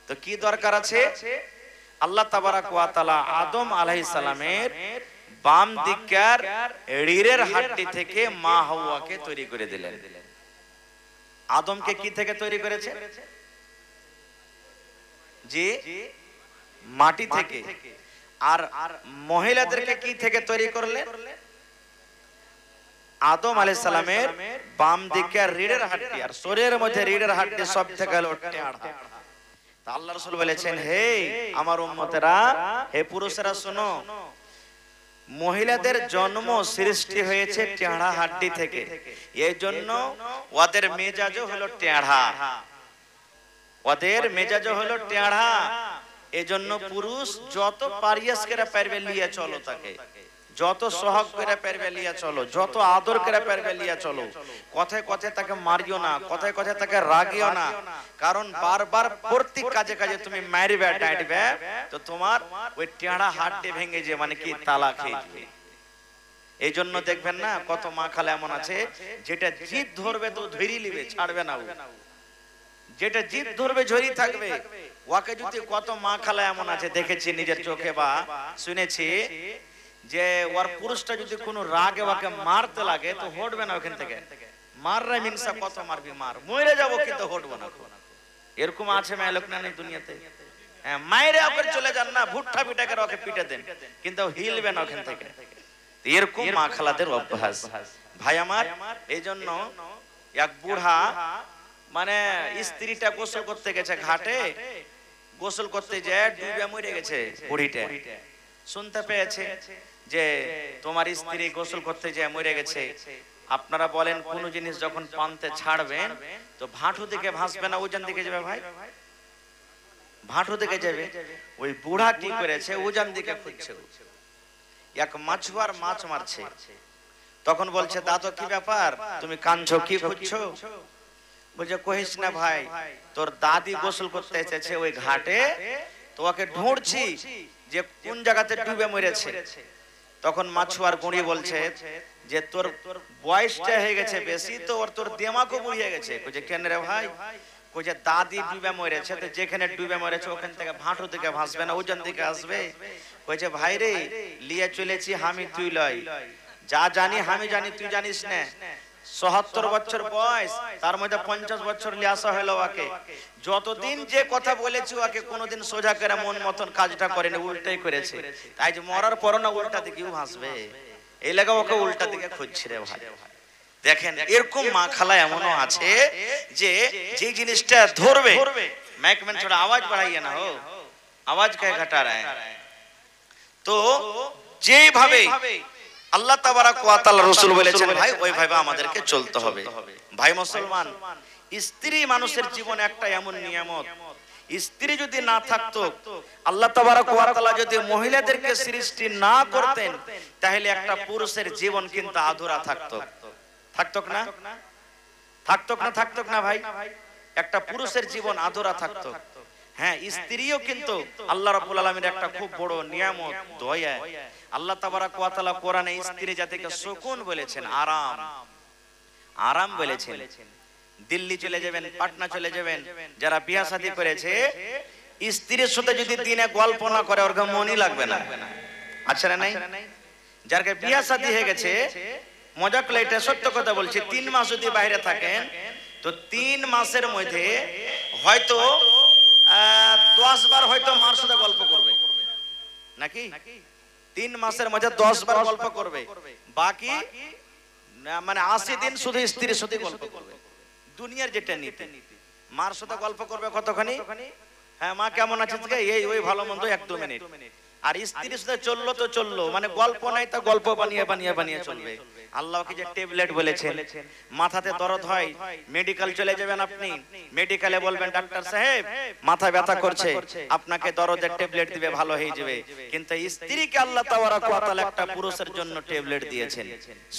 তো কি দরকার আছে? আল্লাহ তাবারাক ওয়া তাআলা আদম আলাইহিস সালামের বাম দিকের রিড়ের হাড্ডি থেকে মা হাওয়াকে তৈরি করে দিলেন। আদমকে কি থেকে তৈরি করেছে? জি, মাটি থেকে। আর মহিলাদেরকে কি থেকে তৈরি করলেন? আদম আলাইহিস সালামের বাম দিকের রিড়ের হাড্ডি আর শরীরের মধ্যে রিড়ের হাড্ডি সব থেকে হলো টেঁড়া। তা আল্লাহ রাসূল বলেছেন, হে আমার উম্মতেরা, হে পুরুষেরা শোনো, মহিলাদের জন্ম সৃষ্টি হয়েছে টেঁড়া হাড্ডি থেকে। এই জন্য ওদের মেজাজও হলো টেঁড়া, ওদের মেজাজও হলো টেঁড়া। এই জন্য পুরুষ যত পারিয়াস করে পারবে লিয়ে চলো তাকে, যত সহগ করে পারবে লিয়ে চলো, যত আদর করে পারবে লিয়ে চলো। কথায় কথায় তাকে মারিও না, কথায় কথায় তাকে রাগিও না। কারণ বারবার প্রত্যেক কাজে কাজে তুমি মারবে ডাঁটবে তো তোমার ওই টেঁড়া হাড্ডি ভেঙে যে মানে কি তালা খেয়ে যাবে। এই জন্য দেখবেন না কত মা খালা এমন আছে যেটা জিদ ধরবে তো ধরি লিবে, ছাড়বে না। যেটা জিদ ধরবে ঝরি থাকবে। ওকে যদি কত মা খালা এমন আছে দেখেছি নিজের চোখে বা শুনেছি যে ওর পুরুষটা যদি কোনো রাগে ওকে মারতে লাগে তো হটবে না ওখান থেকে। মাররা মিনসা কত মারবি মার, মরে যাবো কিন্তু হটবো না। এরকম আছে মেয়ে লোক না নেই দুনিয়াতে? হ্যাঁ, মায়েরে ওকে চলে যান না, ভুট্টা পিটা করে ওকে পিটে দেন কিন্তু হিলবে না ওখান থেকে। এরকম মা খালাদের অভ্যাস ভাই আমার। এই জন্য এক বুড়া মানে স্ত্রীটা গোসল করতে গেছে ঘাটে, গোসল করতে যায় ডুবে মরে গেছে বুড়িটা। শুনতে পেয়েছে যে তোমার স্ত্রী গোসল করতে যায় মরে গেছে। আপনারা বলেন কোন জিনিস যখন পান্তে ছাড়বেন তো ভাঁটু দিকে ভাসবে না উজান দিকে যাবে? ভাই ভাঁটু দিকে যাবে। ওই বুড়া কি করেছে, উজান দিকে খুঁজছে। এক মাছুয়ার মাছ মারছে, তখন বলছে দাদা কি ব্যাপার, তুমি কাঁদছো, কি খুঁজছো? বলছে কহিস না ভাই, তোর দাদি গোসল করতে এসেছে ওই ঘাটে, তো ওকে ঢুঁড়ছি যে কোন জায়গাতে ডুবে মরেছে। তখন মাছুয়ার গুঁড়ি বলছে যে তোর বয়সটা হয়ে গেছে বেশি তো, ওর তোর দেমাগও বুড়িয়ে গেছে। কইছে কেন রে ভাই? কইছে দাদি ডুবে মরেছে, তো যেখানে ডুবে মরেছে ওখান থেকে ভাঁটু দিকে ভাসবে না উজান দিকে আসবে। কইছে ভাই রে, লিয়ে চলেছি আমি তুই লয়, যা জানি আমি জানি তুই জানিস না। ৭৭ বছর বয়স, তার মধ্যে ৫০ বছর লিয়ে আসা হলো ওকে। যতদিন যে কথা বলেছি ওকে কোনোদিন সোজা করে মন মতন কাজটা করেনি, উল্টাই করেছে। তাই যে মরার পর না উল্টা দিকেও ভাসবে, এই লাগা ওকে উল্টা দিকে খুঁজছে রে ভাই। দেখেন এরকম মা খালা এমনও আছে যে যে জিনিসটা ধরবে। মাইকম্যান थोड़ा आवाज बढ़ाइए ना, हो आवाज क्या घटा रहे हैं। তো যেভাবে আল্লাহ তাবারাক ওয়া তাআলা রাসূল বলেছেন ভাই ওইভাবে আমাদেরকে চলতে হবে। ভাই মুসলমান, স্ত্রী মানুষের জীবনে একটা এমন নিয়ামত, স্ত্রী যদি না থাকতো, আল্লাহ তাবারাক ওয়া তাআলা যদি মহিলাদেরকে সৃষ্টি না করতেন তাহলে একটা পুরুষের জীবন কিন্তু আধুরা থাকতো। থাকতো না? থাকতো না? থাকতো না ভাই? একটা পুরুষের জীবন আধুরা থাকতো। হ্যাঁ, স্ত্রীও কিন্তু আল্লাহ রাব্বুল আলামিনের একটা খুব বড় নিয়ামত, দয়া। আল্লাহ তাবারাক ওয়া তাআলা কোরআনে স্ত্রী জাতিকে সুকুন বলেছেন, আরাম, আরাম বলেছেন। দিল্লি চলে যাবেন, পাটনা চলে যাবেন, যারা বিয়ে শাদী করেছে স্ত্রীর সাথে যদি দিনে গল্প না করে ওর মনই লাগবে না। আচ্ছা না নাই? যার বিয়ে শাদী হয়ে গেছে, মজা করে এটা সত্য কথা বলছি, ৩ মাস যদি বাইরে থাকেন তো ৩ মাসের মধ্যে হয়তো 10 বার হয়তো মার সাথে গল্প করবে নাকি? 3 মাসের মধ্যে 10 বার গল্প করবে, বাকি মানে 80 দিন শুধু স্ত্রীর সাথে গল্প করবে। দুনিয়ার যেটা নীতি, মার সাথে গল্প করবে কতখানি, হ্যাঁ মা কেমন আছে, এই ওই ভালো মন্দ 1-2 মিনিট। আর স্ত্রীর সাথে চললো তো চললো, মানে গল্প নাই তা গল্প বানিয়ে বানিয়ে বানিয়ে চলবে। আল্লাহকে যে ট্যাবলেট বলেছেন, মাথাতে দরদ হয় মেডিকেল চলে যাবেন আপনি, মেডিকেলে বলবেন ডাক্তার সাহেব মাথা ব্যথা করছে, আপনাকে দরদের ট্যাবলেট দিবে, ভালো হয়ে যাবে। কিন্তু স্ত্রীকে আল্লাহ তাবারাক ওয়া তাআলা একটা পুরুষের জন্য ট্যাবলেট দিয়েছেন।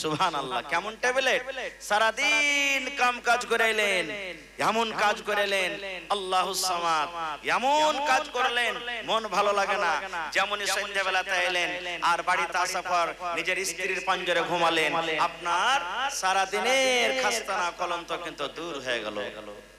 সুবহানাল্লাহ, কেমন ট্যাবলেট? সারা দিন কাম কাজ করে এলেন, এমন কাজ করে এলেন আল্লাহুস সামাদ, এমন কাজ করলেন মন ভালো লাগে না। যেমন যেমনই সন্ধ্যাবেলাতে এলেন আর বাড়িতে আসার পর নিজের স্ত্রীর পাঞ্জরে ঘুমালেন, আপনার সারা দিনের খাস্তানা কলঙ্ক কিন্তু দূর হয়ে গেল।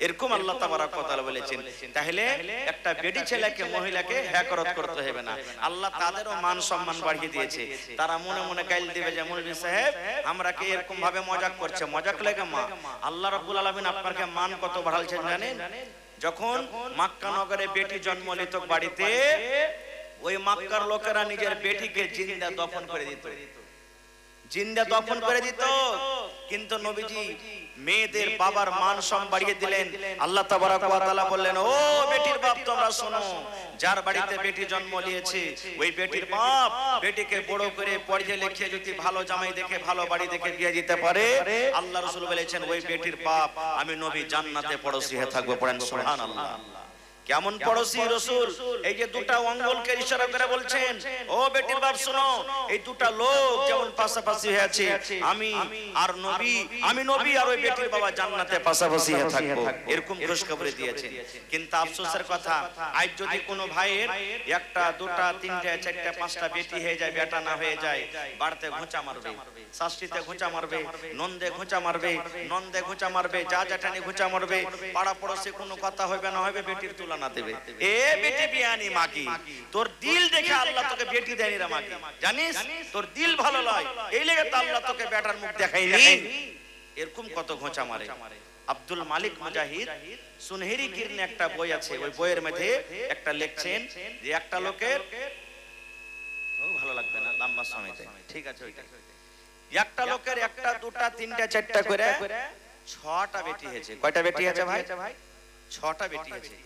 এরকম আল্লাহ তাবারক ওয়া তাআলা বলেছেন। তাহলে একটা বেটি ছেলেকে মহিলাকে হ্যাকরত করতে হবে না, আল্লাহ তাদেরও মান সম্মান বাড়িয়ে দিয়েছে। তারা মনে মনে গাইল দিবে যে মৌলভী সাহেব আমরা কি এরকম ভাবে মজাক করছে, মজাক লাগে মা। আল্লাহ রাব্বুল আলামিন আপনাকে মান কত বাড়ালছেন জানেন? যখন মক্কা নগরে বেটি জন্ম নিত বাড়িতে, ওই মক্কার লোকেরা নিজের বেটিকে জিন্দা দফন করে দিত, জিন্দা দফন করে দিত। কিন্তু নবীজি মেয়েদের বাবার মান সম্মান বাড়িয়ে দিলেন। আল্লাহ তাবারক ওয়া তাআলা বললেন, ও বেটির বাপ তোমরা শোনো, যার বাড়িতে বেটি জন্ম নিয়েছে ওই বেটির বাপ বেটিকে বড় করে পড়িয়ে লিখে যদি ভালো জামাই দেখে ভালো বাড়ি দেখে বিয়ে দিতে পারে, আল্লাহ রাসূল বলেছেন ওই বেটির বাপ আমি নবী জান্নাতে পড়োশি হয়ে থাকবো। পড়েন সুবহানাল্লাহ। কেমন পড়োশি রসুল? এই যে দুটা আঙ্গুলকে ইশারা করে বলছেন, ও বেটির বাপ শোনো, এই দুটা লোক যেমন পাশাপাশি হয়েছে, আমি আর নবী, আমি নবী আর ওই বেটির বাবা জান্নাতে পাশাপাশি হয়ে থাকবো, এরকম খুশখবরি দিয়েছেন। কিন্তু আফসোসের কথা, আজ যদি কোনো ভাইয়ের একটা দুটা তিনটা চারটা পাঁচটা বেটি হয়ে যায়, বেটা না হয়ে যায়, বাড়িতে ঘুঁচা মারবে, শাস্তিতে ঘুঁচা মারবে, নন্দে ঘুঁচা মারবে, নন্দে ঘুঁচা মারবে, যা জ্যাঠানি ঘুঁচা মারবে, পাড়া পড়োশে কোনো কথা হবে না হবে বেটির তুলা না দেবে। এ বেটি বিয়ানি মাগি, তোর দিল দেখে আল্লাহ তোকে বেটি দেয়নি রে মাগি, জানিস তোর দিল ভালো নয় এই লেগে তো আল্লাহ তোকে বেটার মুখ দেখায়নি। এরকম কত ঘোঁচা মারে। আব্দুল মালিক মুজাহিদ সুনহেরি কিরনে একটা বই আছে, ওই বইয়ের মধ্যে একটা লিখছেন যে একটা লোকের, ভালো লাগবে না লম্বা সময়তে, ঠিক আছে ওইটা, একটা লোকের একটা দুটা তিনটা চারটা করে 6টা বেটি হয়েছে। কয়টা বেটি আছে ভাই? 6টা বেটি হয়েছে।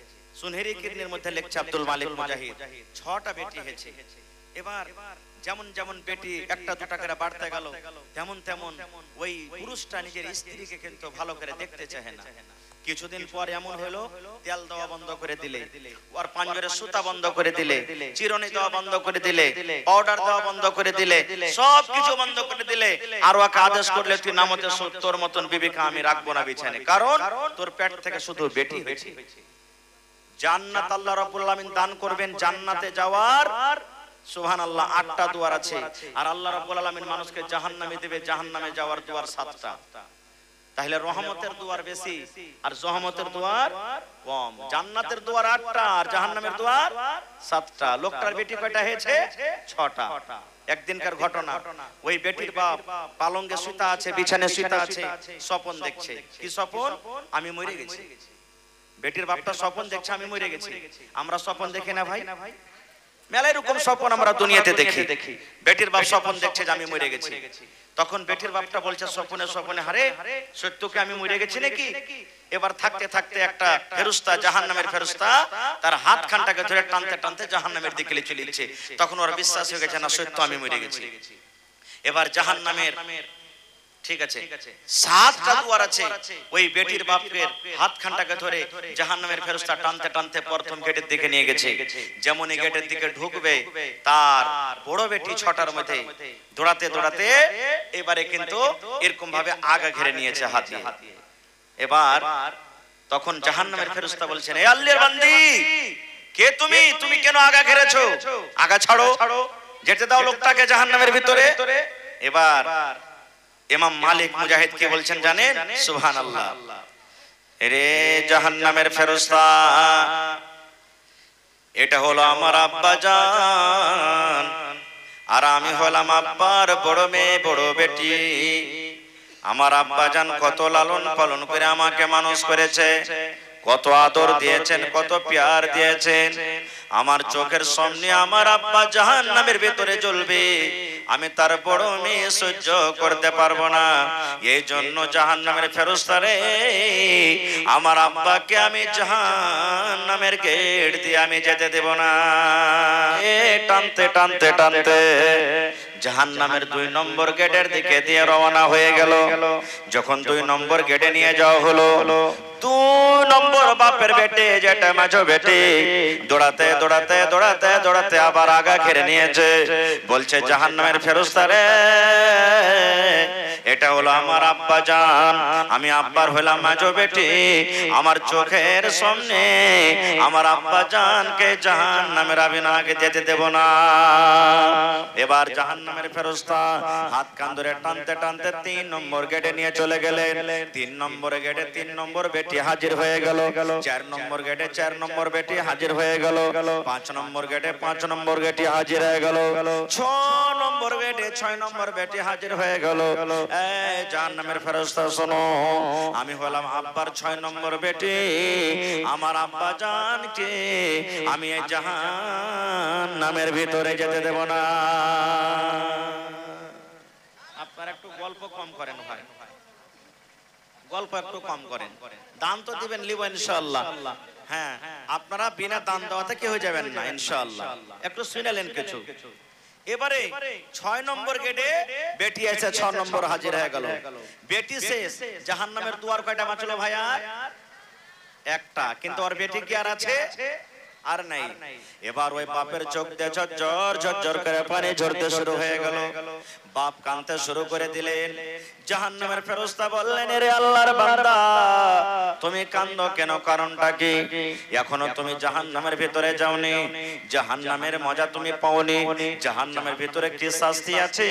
সুনহেরি কিরনের মধ্যে লেখছে আব্দুল মালিক মুজাহিদ 6টা বেটি হয়েছে। এবার যেমন যেমন বেটি একটা দুটা করে বাড়তে গেল, তেমন তেমন ওই পুরুষটা নিজের স্ত্রীকে কিন্তু ভালো করে দেখতে চায় না। কিছুদিন পর এমন হলো, তেল দেওয়া বন্ধ করে দিলে, ওর পাঞ্জরের সুতা বন্ধ করে দিলে, চিরুনি দেওয়া বন্ধ করে দিলে, পাউডার দেওয়া বন্ধ করে দিলে, সব কিছু বন্ধ করে দিলে, আর ওকে আদেশ করলে তুই নামতে তোর মতন বিবিকে আমি রাখবো না বিছানে, কারণ তোর পেট থেকে শুধু বেটি হয়েছে। জান্নাত আল্লাহ রাব্বুল আলামিন দান করবেন, জান্নাতে যাওয়ার সুবহানাল্লাহ 8টা দুয়ার আছে, আর আল্লাহ রাব্বুল আলামিন মানুষকে জাহান্নামে দেবে, জাহান্নামে যাওয়ার দুয়ার 7টা। তাহলে রহমতের দুয়ার বেশি আর জহমতের দুয়ার কম। জান্নাতের দুয়ার 8টা আর জাহান্নামের দুয়ার 7টা। লোকটার বেটি কয়টা হয়েছে? 6টা। একদিনকার ঘটনা, ওই বেটির বাপ পালঙ্গে শুতা আছে, বিছানায় শুতা আছে, স্বপ্ন দেখছে। কি স্বপ্ন? আমি মরে গেছি। বেটির বাপটা স্বপ্ন দেখছে আমি মরে গেছি। আমরা স্বপ্ন দেখি না ভাই? মেলা এরকম স্বপ্ন আমরা দুনিয়াতে দেখি। বেটির বাপ স্বপ্ন দেখছে যে আমি মরে গেছি। তখন বেটির বাপটা বলছে স্বপ্নে স্বপ্নে, হারে সত্যকে আমি মরে গেছি নাকি? এবার থাকতে থাকতে একটা ফেরেশতা, জাহান্নামের ফেরেশতা, তার হাত খানটাকে ধরে টানতে টানতে জাহান্নামের দিকে চলেছে। তখন ওরা বিশ্বাস হয়ে গেছে না সত্য আমি মরে গেছি। এবার জাহান্নামের, ঠিক আছে, 7টা দুয়ার আছে। ওই বেটির বাপকে হাত খানটাকে ধরে জাহান্নামের ফেরেশতা টানতে টানতে প্রথম গেটের দিকে নিয়ে গেছে। যেমনই গেটের দিকে ঢুকবে, তার বড় বেটি 6টার মধ্যে দৌড়াতে দৌড়াতে এবারে কিন্তু এরকম ভাবে আগা ঘিরে নিয়েছে হাত দিয়ে। এবার তখন জাহান্নামের ফেরেশতা বলছেন, এ আল্লাহর বান্দি, কে তুমি? তুমি কেন আগা ঘিরেছো? আগা ছাড়ো, যেতে দাও লোকটাকে জাহান্নামের ভিতরে। এবার ইমাম মালিক মুজাহিদ কে বলছেন জানেন? সুবহানাল্লাহ, রে জাহান্নামের ফেরেশতা, এটা হলো আমার আব্বা জান, আর আমি হলাম আব্বার বড় মেয়ে, বড় বেটি। আমার আব্বা জান কত লালন পালন করে আমাকে মানুষ করেছে, কত আদর দিয়েছেন, কত প্যার দিয়েছেন। আমার চোখের সামনে আমার আব্বা জাহান্নামের ভিতরে জ্বলবে, আমি তার বড় মেয়ে সহ্য করতে পারবো না। এই জন্য জাহান্নামের ফেরেশতা রে, আমার আব্বাকে আমি জাহান্নামের গেট দিয়ে আমি যেতে দেব না। টানতে টানতে টানতে জাহান্নামের 2 নম্বর গেটের দিকে দিয়ে রওনা হয়ে গেল। যখন 2 নম্বর গেটে নিয়ে যাওয়া হলো, 2 নম্বর বাপের বেটে যেটা মাঝো বেটে দৌড়াতে দৌড়াতে দৌড়াতে দৌড়াতে আবার আগা ঘিরে নিয়েছে, বলছে জাহান্নামের ফেরেশতা রে, এটা হলো আমার আব্বা জান, আমি আব্বার হলাম মাঝো বেটি, আমার চোখের সামনে আমার আব্বা জানকে জাহান্নামের আগুনে যেতে দেব না। এবার জাহান্নামের ফেরেশতা হাত কান ধরে টানতে টানতে 3 নম্বর গেটে নিয়ে চলে গেলেন। 3 নম্বর গেটে 3 নম্বর বেটি হাজির হয়ে গেল, 4 নম্বর গেটে 4 নম্বর বেটি হাজির হয়ে গেল, 5 নম্বর গেটে 5 নম্বর বেটি হাজির হয়ে গেল, 6 নম্বর গেটে 6 নম্বর বেটি হাজির হয়ে গেল। এই জাহান্নামের ফেরেশতা শোনো, আমি হলাম আব্বার 6 নম্বর বেটি, আমার আব্বা জানকে আমি এই জাহান্নামের ভিতরে যেতে দেব না। আপনারা একটু গল্প কম করেন ভাই, গল্প একটু কম করেন, দান তো দিবেন লিব ইনশাআল্লাহ। হ্যাঁ, আপনারা বিনা দান দেওয়াতে কি হয়ে যাবেন না ইনশাআল্লাহ। একটু শুনেলেন কিছু। এবারে 6 নম্বর গেটে বেটি আছে, 6 নম্বর হাজির হয়ে গেল। বেটি শেষ, জাহান্নামের দুয়ার কয়টা বাঁচলো ভাইয়া? একটা, কিন্তু ওর বেটি কি আর আছে? আর নাই। এবার ওই বাপের চোখ দিয়ে ঝরঝর ঝরঝর করে পানি ঝরতে শুরু হয়ে গেল। বাপ কাঁদতে শুরু করে দিলেন। জাহান্নামের ফেরেশতা বললেন, রে আল্লাহর বান্দা, তুমি কাঁদো কেন? কারণটা কি? এখনো তুমি জাহান্নামের ভিতরে যাওনি, জাহান্নামের মজা তুমি পাওনি, জাহান্নামের ভিতরে কি শাস্তি আছে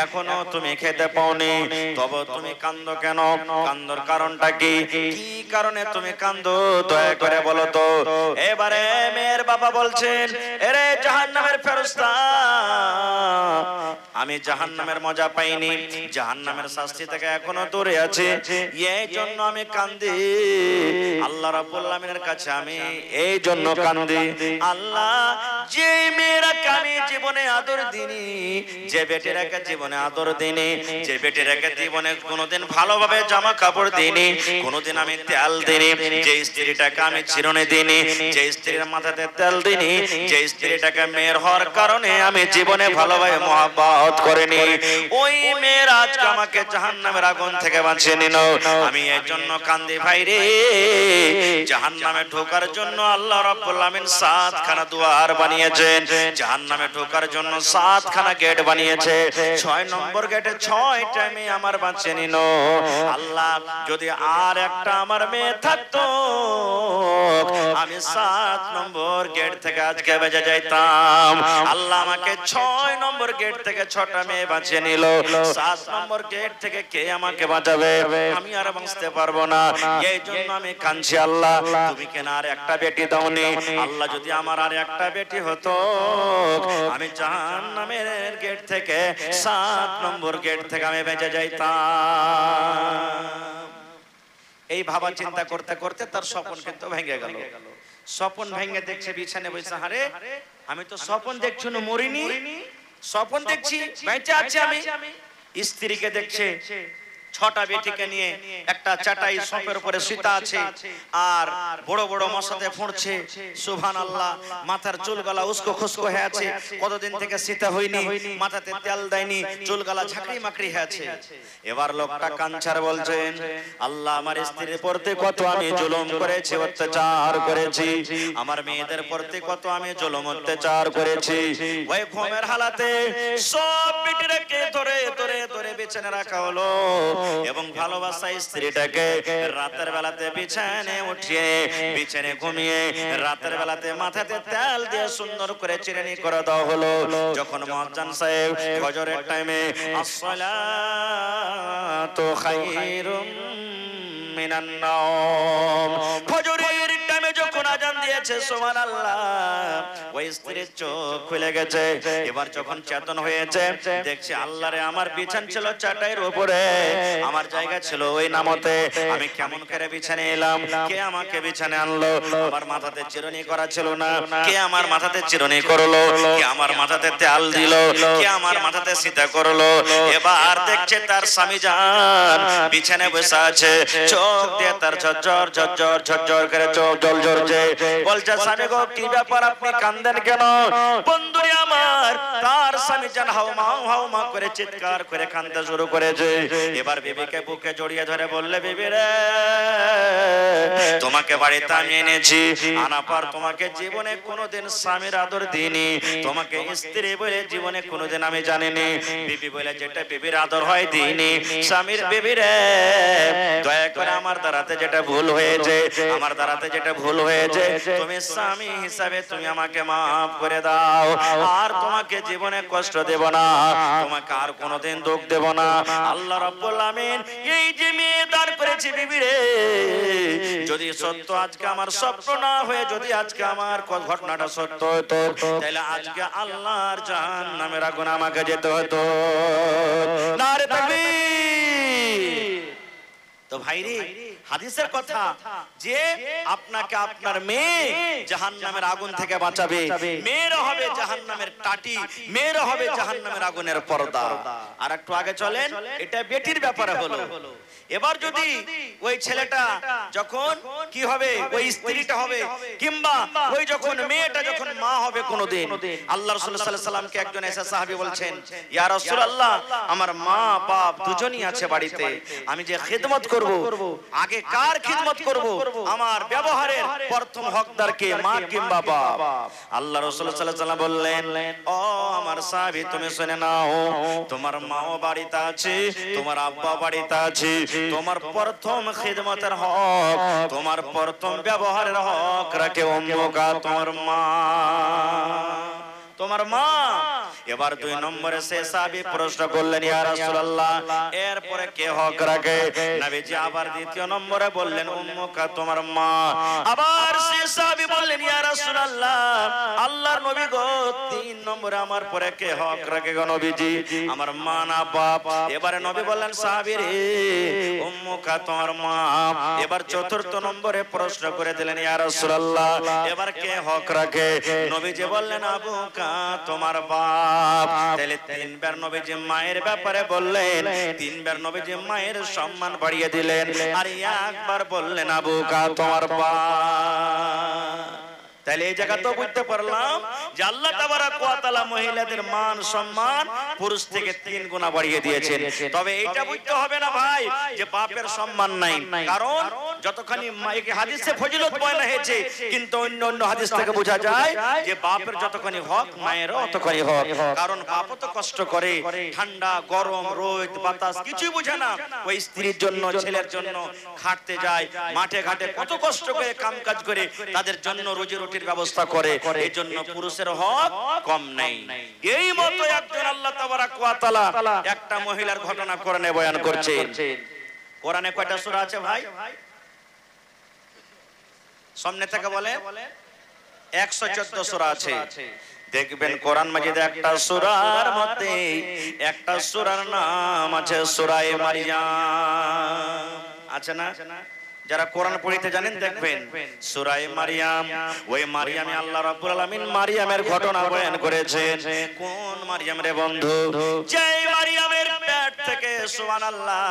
এখনো তুমি খেতে পাওনি, তবে তুমি কাঁদো কেন? কান্দর কারণটা কি? কি কারণে তুমি কাঁদো দয়া করে বলো তো। এবারে মেয়ের বাবা বলছেন, এরে জাহান্নামের ফেরেশতা, আমি জাহান্নামের মজা পাইনি, জাহান্নামের শাস্তি থেকে এখনো দূরে আছি, এই জন্য আমি কাঁদি। আল্লাহ রাব্বুল আলামিনের কাছে আমি এই জন্য কাঁদি, আল্লাহ যে মেয়েরাকে আমি জীবনে আদর দিনি, যে বেটিরাকে জীবনে আদর দিনি, যে বেটিরাকে জীবনে কোনোদিন ভালোভাবে জামা কাপড় দিনি, কোনোদিন আমি তেল দিনি, যে স্ত্রীটাকে আমি চিরুনি দিনি, যে স্ত্রীর মাথাতে তেল দিনি, যে স্ত্রীটাকে মেয়ের হওয়ার কারণে আমি জীবনে ভালোভাবে মহব্বত করিনি, ওই মেয়ের আজকে আমাকে জাহান্নামের আগুন থেকে বাঁচিয়ে নিল। আমি এর জন্য কান্দি ভাই রে। জাহান্নামে ঢোকার জন্য আল্লাহ রাব্বুল আমিন 7 খানা দুয়ার বানিয়েছেন, জাহান্নামে ঢোকার জন্য 7 খানা গেট বানিয়েছে। 6 নম্বর গেটে 6টা মেয়ে আমার বাঁচিয়ে নিল। আল্লাহ যদি আর একটা আমার মেয়ে থাকতো, আমি 7 নম্বর গেট থেকে আজকে বেঁচে যাইতাম। আল্লাহ আমাকে 6 নম্বর গেট থেকে 6টা মেয়ে বাঁচিয়ে নিল। 7 নম্বর গেট থেকে কে আমাকে বাঁচাবে? আমি আর বাঁচতে পারবো না। এই জন্য আমি কাঁদছি, আল্লাহ তুমি কেন আর একটা বেটি দাওনি? আল্লাহ যদি আমার আর একটা বেটি হতো, আমি জাহান্নামের গেট থেকে 7 নম্বর গেট থেকে আমি বেঁচে যাইতাম। এই ভাবা চিন্তা করতে করতে তার স্বপ্ন কিন্তু ভেঙে গেল। স্বপ্ন ভেঙে দেখছে বিছানে বসে, আরে আমি তো স্বপ্ন দেখছি না, মরিনি, স্বপ্ন দেখছি বেঁচে আছি আমি। স্ত্রীকে দেখছে 6টা বেটিকে নিয়ে একটা চাটাই সোফার উপরে শুতে আছে, আর বড় বড় মশাতে ফুঁড়ছে। সুবহানাল্লাহ, মাথার চুলগুলা উস্কো খুস্কো হয়ে আছে, কতদিন থেকে শীতে হয়নি, মাথাতে তেল দেয়নি, চুলগুলা ঝাঁকড়ি মাকড়ি হয়ে আছে। এবার লোকটা কাঞ্চার বলছেন, আল্লাহ আমার স্ত্রীর প্রতি কত আমি জুলুম করেছি, অত্যাচার করেছি, আমার মেয়েদের প্রতি কত আমি জুলুম অত্যাচার করেছি। ওই ঘুমের হালাতে সব বেটিরাকে ধরে ধরে ধরে বিছানে রাখা হলো, এবং ভালোবাসা স্ত্রীটাকে রাতের বেলাতে বিছানে উঠিয়ে বিছানে ঘুমিয়ে রাতের বেলাতে মাথাতে তেল দিয়ে সুন্দর করে চিরুনি করে দেওয়া হলো। যখন মুয়াজ্জিন সাহেব ফজরের টাইমে আসসালাতু খায়রুম মিনান নাওম, ফজরের টাইমে যখন আজান দিয়েছে, সুবহানাল্লাহ, ওই স্ত্রীর চোখ খুলে গেছে। এবার যখন চেতন হয়েছে, দেখছে আল্লাহরে আমার বিছান ছিল চাটাইয়ের উপরে, আমার জায়গা ছিল ওই নামতে, আমি কেমন করে বিছানে এলাম, কে আমাকে বিছানে আনলো, আমার মাথাতে চিরুনি করা ছিল না, কে আমার মাথাতে চিরুনি করলো, কে আমার মাথাতে তেল দিল, কে আমার মাথাতে সিতা করলো। এবার দেখছে তার স্বামী জান বিছানে বসে আছে, চোখ দিয়ে তার ঝরঝর ঝরঝর ঝরঝর করে চোখ জল ঝরছে। বলছে, স্বামী গো কি ব্যাপার, আপনি কাঁদেন কেন? বন্ধুরে আমার আমার তার স্বামী যেন হাউমা করে চিৎকার করে কাঁদতে শুরু করেছে। এবার বিবিকে বুকে জড়িয়ে ধরে বললে, বিবি রে, তোমাকে বাড়িতে আমি এনেছি, আনার পর তোমাকে জীবনে কোনোদিন স্বামীর আদর দিইনি, তোমাকে স্ত্রী বলে জীবনে কোনোদিন আমি জানিনি। বিবি বলে, যেটা বিবির আদর হয় দিইনি। স্বামীর, বিবি রে, দয়া করে আমার দ্বারাতে যেটা ভুল হয়েছে, আমার দ্বারাতে যেটা ভুল হয়েছে, তুমি স্বামী হিসাবে তুমি আমাকে মাফ করে দাও। আর তোমাকে জীবনে কষ্ট দেব না, তোমাকে আর কোনোদিন দুঃখ দেব না। আল্লাহ রাব্বুল আমিন এই যে মেয়ে দান করেছে, বিবি রে, যদি সত্য আজকে আমার স্বপ্ন না হয়ে যদি আজকে আমার ঘটনাটা সত্য হতো, তাহলে আজকে আল্লাহর জাহান্নামের আগুনে আমাকে যেতে হতো। নারে তাকবীর। তো ভাইরে, হাদিসের কথা যে আপনাকে আপনার মেয়ে জাহান্নামের আগুন থেকে বাঁচাবে, মেয়েরা হবে জাহান্নামের টাটি, মেয়েরা হবে জাহান্নামের আগুনের পর্দা। আর একটু আগে চলেন, এটা বেটির ব্যাপারে হলো। এবার যদি ওই ছেলেটা যখন কি হবে, ওই স্ত্রীটা হবে, কিংবা ওই যখন মেয়েটা যখন মা হবে কোনোদিন, আল্লাহ রাসূল সাল্লাল্লাহু আলাইহি ওয়াসাল্লামকে একজন এসে সাহাবী বলছেন, ইয়া রাসূলুল্লাহ, আমার মা বাপ দুজনই আছে বাড়িতে, আমি যে খিদমত করব, আগে কার খিদমত করব? আমার ব্যবহারের প্রথম হকদার কে, মা কিংবা বাপ? আল্লাহ রাসূল সাল্লাল্লাহু আলাইহি ওয়াসাল্লাম বললেন, ও আমার সাহাবী, তুমি শুনে নাও, তোমার মাও বাড়িতে আছে, তোমার আব্বা বাড়িতে আছে, তোমার প্রথম খিদমতের হক, তোমার প্রথম ব্যবহারের হক রাখে উম্মুকা, তোমার মা, তোমার মা। এবার 2 নম্বরে সে সাহাবী প্রশ্ন করলেন, ইয়া রাসূলুল্লাহ, এরপরে কে হক রাখে? নবীজি আবার 2য় নম্বরে বললেন, উম্মুকা, তোমার মা। আবার সে সাহাবী বললেন, ইয়া রাসূলুল্লাহ, আল্লাহর নবী গো, 3 নম্বরে আমার পরে কে হক রাখে গো নবীজি? আমার মা না বাপ? এবারে নবী বললেন, সাহাবী রে, উম্মুকা, তোমার মা। এবার 4র্থ নম্বরে প্রশ্ন করে দিলেন, ইয়া রাসূলুল্লাহ, এবার কে হক রাখে? নবীজি বললেন, আবুকা, তোমার বাপ। তাহলে 3 বার নবীজি মায়ের ব্যাপারে বললেন, 3 বার নবীজি মায়ের সম্মান বাড়িয়ে দিলেন, আর একবার বললেন, আবুকা, তোমার বাপ। তাহলে এই জায়গা তো বুঝতে পারলাম যে আল্লাহ তাবারাক ওয়া তাআলা মহিলাদের মান সম্মান পুরুষ থেকে 3 গুণা বাড়িয়ে দিয়েছেন। তবে এইটা বুঝতে হবে না ভাই যে বাপের সম্মান নাই, কারণ যতখানি মায়ের হাদিসে ফজিলত বয়ান হয়েছে, কিন্তু অন্য অন্য হাদিস থেকে বোঝা যায় যে বাপের যতখানি হক, মায়েরও ততখানি হক। কারণ বাপও তো কষ্ট করে, ঠান্ডা গরম রোদ বাতাস কিছুই বুঝে না, ওই স্ত্রীর জন্য ছেলের জন্য খাটতে যায়, মাঠে ঘাটে কত কষ্ট করে কাম কাজ করে তাদের জন্য রুজি রুটির ব্যবস্থা করে। এই জন্য পুরুষের হক কম নাই। এই মতো একজন আল্লাহ তাবারাক ওয়া তাআলা একটা মহিলার ঘটনা কোরআনে বয়ান করছেন। কোরআনে কয়টা সূরা আছে ভাই? সামনে থেকে বলে 114 সূরা আছে। দেখবেন কোরআন মাজিদে একটা সূরার মধ্যে একটা সূরার নাম আছে সূরা মারিয়াম, আছে না? যারা কোরআন পড়িতে জানেন দেখবেন সূরা মারিয়াম, ওই মারিয়ামে আল্লাহ রাব্বুল আলামিন মারিয়ামের ঘটনা বয়ান করেছেন। কোন মারিয়াম রে বন্ধু? যেই মারিয়ামের পেট থেকে সুবহানাল্লাহ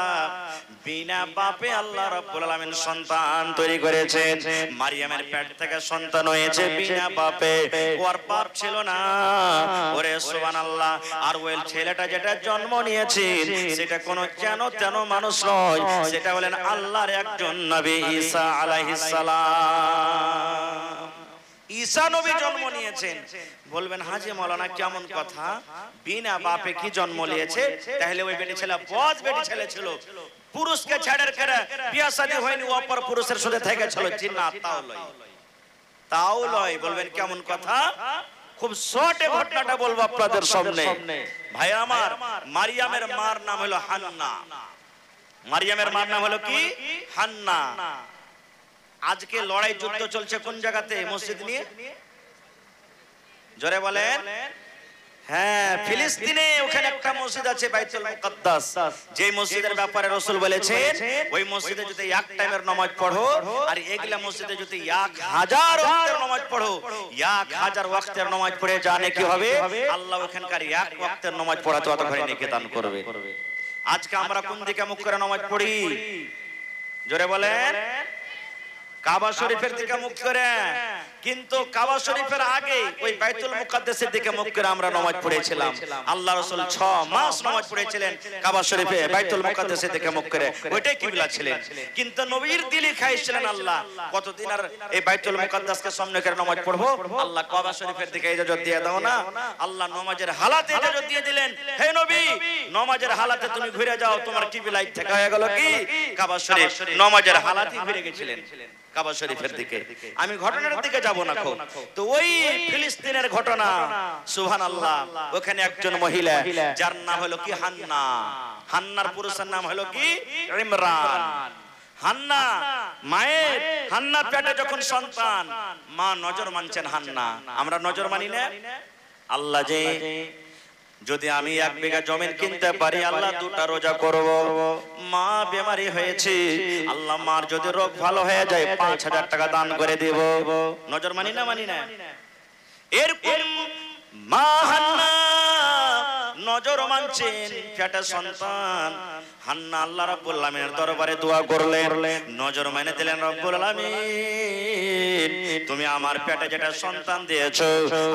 বিনা বাপে আল্লাহ রাব্বুল আলামিন সন্তান তৈরি করেছেন। মারিয়ামের পেট থেকে সন্তান হয়েছে বিনা বাপে, ওর বাপ ছিল না। ওরে সুবহানাল্লাহ। আর ওই ছেলেটা যেটা জন্ম নিয়েছেন সেটা কোনো যেন তেন মানুষ নয়, সেটা হলেন আল্লাহর একজন নবী ঈসা আলাইহিস সালাম। ঈসা নবী জন্ম নিয়েছেন। বলবেন হাজী মাওলানা কেমন কথা, বিনা বাপে কি জন্ম নিয়েছে? তাহলে ওই বেটি ছেলে বজ বেটি ছেলে ছিল, পুরুষকে ছেড়ে করে বিয়া শাদী হয়নি, অপর পুরুষের সাথে থেকেছিল। জি না, তাও লয়। বলবেন কেমন কথা? খুব শর্টে ঘটনাটা বলবো আপনাদের সামনে। ভাই আমার, মারিয়ামের মার নাম হলো হান্না। মারিয়ামের মার নাম হলো কি? হান্না। আজকে লড়াই যুদ্ধ চলছে কোন জায়গাতে? মসজিদ নিয়ে। জোরে বলেন। হ্যাঁ, ফিলিস্তিনে ওখানে একটা মসজিদ আছে বাইতুল মুকাদ্দাস, যে মসজিদের ব্যাপারে রাসূল বলেছেন ওই মসজিদে যদি এক টাইমের নামাজ পড়ো আর এগুলা মসজিদে যদি 1000 ওয়াক্তের নামাজ পড়ো, 1000 ওয়াক্তের নামাজ পড়ে জানে কি হবে? আল্লাহ ওখানকার এক ওয়াক্তের নামাজ পড়াতে অতখানি নেকি দান করবে। আজকে আমরা কোন দিকে মুখ করে নামাজ পড়ি? জোরে বলেন। কাবা শরীফের দিকে মুখ করে। কিন্তু কাবা শরীফের আগে ওই বাইতুল মুকাদ্দাসের দিকে মুখ করে আমরা নামাজ পড়েছিলাম। আল্লাহ রাসূল 6 মাস নামাজ পড়েছিলেন কাবা শরীফে বাইতুল মুকাদ্দাসের দিকে মুখ করে, ওইটাই কিবলা ছিলেন। কিন্তু নবীর দিলে খাইছিলেন আল্লাহ কতদিন আর এই বাইতুল মুকাদ্দাসকে সামনে করে নামাজ পড়বো, আল্লাহ কাবা শরীফের দিকে ইজাজত দিয়ে দাও না। আল্লাহ নামাজের হালাতে ইজাজত দিয়ে দিলেন, হে নবী নামাজের হালাতে তুমি ঘুরে যাও, তোমার কিবলা থেকে হয়ে গেল কি কাবা শরীফ। নামাজের হালাতে ঘুরে গেছিলেন কাবা শরীফের দিকে। আমি ঘটনার দিকে যাব না খুব, তো ওই ফিলিস্তিনের ঘটনা সুবহানাল্লাহ। ওখানে একজন মহিলা যার নাম হলো কি হান্না, হান্নার পুরুষের নাম হলো কি ইমরান। হান্না মায়ের, হান্না পেটে যখন সন্তান, মা নজর মানছেন হান্না। আমরা নজর মানি না? আল্লাহ যে যদি আমি 1 বিঘা জমিন কিনতে পারি আল্লাহ 2টা রোজা করব। মা বেমারি হয়েছে, আল্লাহ মার যদি রোগ ভালো হয়ে যায় 5000 টাকা দান করে দেব। নজর মানি না? মানি না। এরকম মা হান্না নজর মানছেন পেটে সন্তান। হান্না আল্লাহ রাব্বুল আলামিনের দরবারে দোয়া করলেন, নজর মেনে দিলেন রব্বুল আলামিন তুমি আমার পেটে যেটা সন্তান দিয়েছো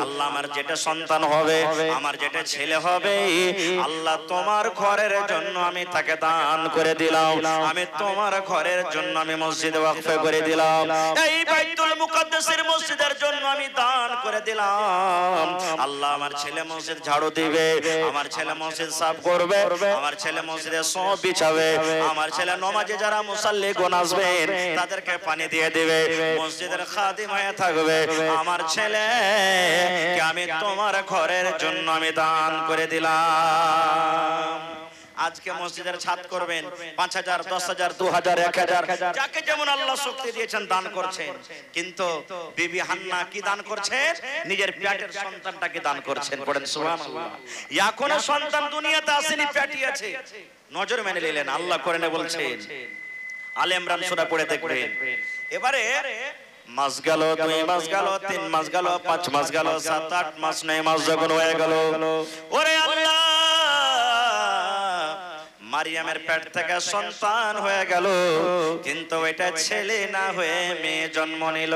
আল্লাহ, আমার যেটা সন্তান হবে, আমার যেটা ছেলে হবে, আল্লাহ তোমার ঘরের জন্য আমি তাকে দান করে দিলাম। আমি তোমার ঘরের জন্য আমি মসজিদ ওয়াকফ করে দিলাম, এই বাইতুল মুকাদ্দাসের মসজিদের জন্য আমি দান করে দিলাম। আল্লাহ আমার ছেলে মসজিদ ঝাড়ু দিবে, আমার ছেলে মসজিদ সাফ করবে, আমার ছেলে মসজিদে সব বিছাবে, আমার ছেলে নামাজে যারা মুসাল্লি গুণ আসবেন তাদেরকে পানি দিয়ে দিবে, মসজিদের খাদিম হয়ে থাকবে। আমার ছেলে আমি তোমার ঘরের জন্য আমি দান করে দিলাম। আজকে মসজিদের ছাদ করবেন 5000, 10000, 2000, 1000, যাকে যেমন আল্লাহ শক্তি দিয়েছেন দান করছেন। কিন্তু বিবি হান্না কি দান করছেন? নিজের পেটের সন্তানটাকে দান করছেন। পড়েন সুবহানাল্লাহ। এখনো সন্তান দুনিয়াতে আসেনি, পেটে আছে। নজর মেনে নিলেন, আল্লাহ করে না বলছেন। আলে ইমরান সূরা পড়ে দেখবেন। এবারে মাস গেল, 2 মাস গেল, 3 মাস গেল, 5 মাস গেল, 7, 8 মাস, 9 মাস যখন হয়ে গেল, ওরে আল্লাহ মারিয়ামের পেট থেকে সন্তান হয়ে গেল, কিন্তু এটা ছেলে না হয়ে মেয়ে জন্ম নিল।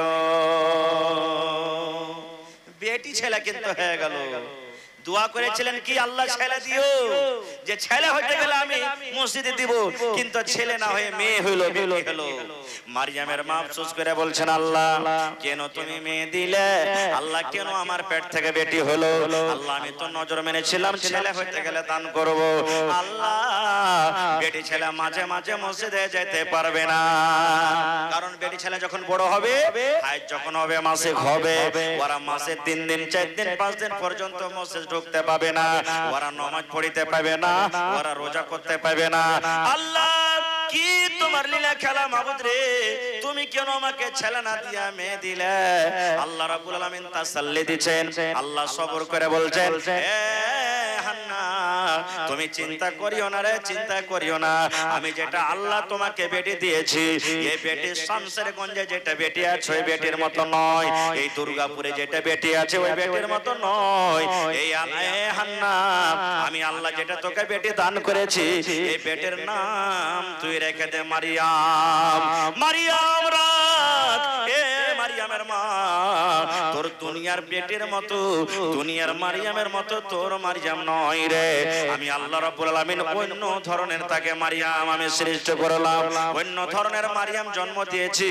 বেটি ছেলে কিন্তু হয়ে গেল। দোয়া করেছিলেন কি আল্লাহ ছেলে দিও, যে ছেলে হতে গেলে আমি মসজিদে দিব, কিন্তু ছেলে না হয়ে মেয়ে হলো, মেয়ে হলো। মারিয়ামের মা আফসোস করে বলছেন আল্লাহ কেন তুমি মেয়ে দিলে, আল্লাহ কেন আমার পেট থেকে বেটি হলো, আল্লাহ আমি তো নজর মেনেছিলাম ছেলে হতে গেলে দান করব। আল্লাহ বেটি ছেলে মাঝে মাঝে মসজিদে যেতে পারবে না, কারণ বেটি ছেলে যখন বড় হবে, হাইজ যখন হবে, মাসিক হবে, ওরা মাসে 3 দিন 4 দিন 5 দিন পর্যন্ত মসজিদ ঢুকতে পাবে না, ওরা নামাজ পড়িতে পাবে না, ওরা রোজা করতে পাবে না। আল্লাহ কি তোমার লীলা খেলা মাবুদ রে, তুমি কেন আমাকে ছেলে না দিয়া মেয়ে দিলে? আল্লাহ রাব্বুল আলামিন তাসাল্লি দিবেন, আল্লাহ সবর করে বলছেন হান্না তুমি চিন্তা করিও না রে, চিন্তা করিও না, আমি যেটা আল্লাহ তোমাকে বেটি দিয়েছি, এই বেটি শামসেরগঞ্জে যেটা বেটি আছে ওই বেটির মতো নয়, এই দুর্গাপুরে যেটা বেটি আছে ওই বেটির মতো নয়। এই হান্না আমি আল্লাহ যেটা তোকে বেটি দান করেছি এই বেটির নাম তুই রেখে দে মারিয়াম। মারিয়াম রাখ, এ মারিয়ামের মা, তোর দুনিয়ার বেটির মতো, দুনিয়ার মারিয়ামের মতো তোর মারিয়াম নয় রে। আমি আল্লাহ রাব্বুল আলামিন অন্য ধরনের তাকে মারিয়াম আমি সৃষ্টি করলাম, অন্য ধরনের মারিয়াম জন্ম দিয়েছি।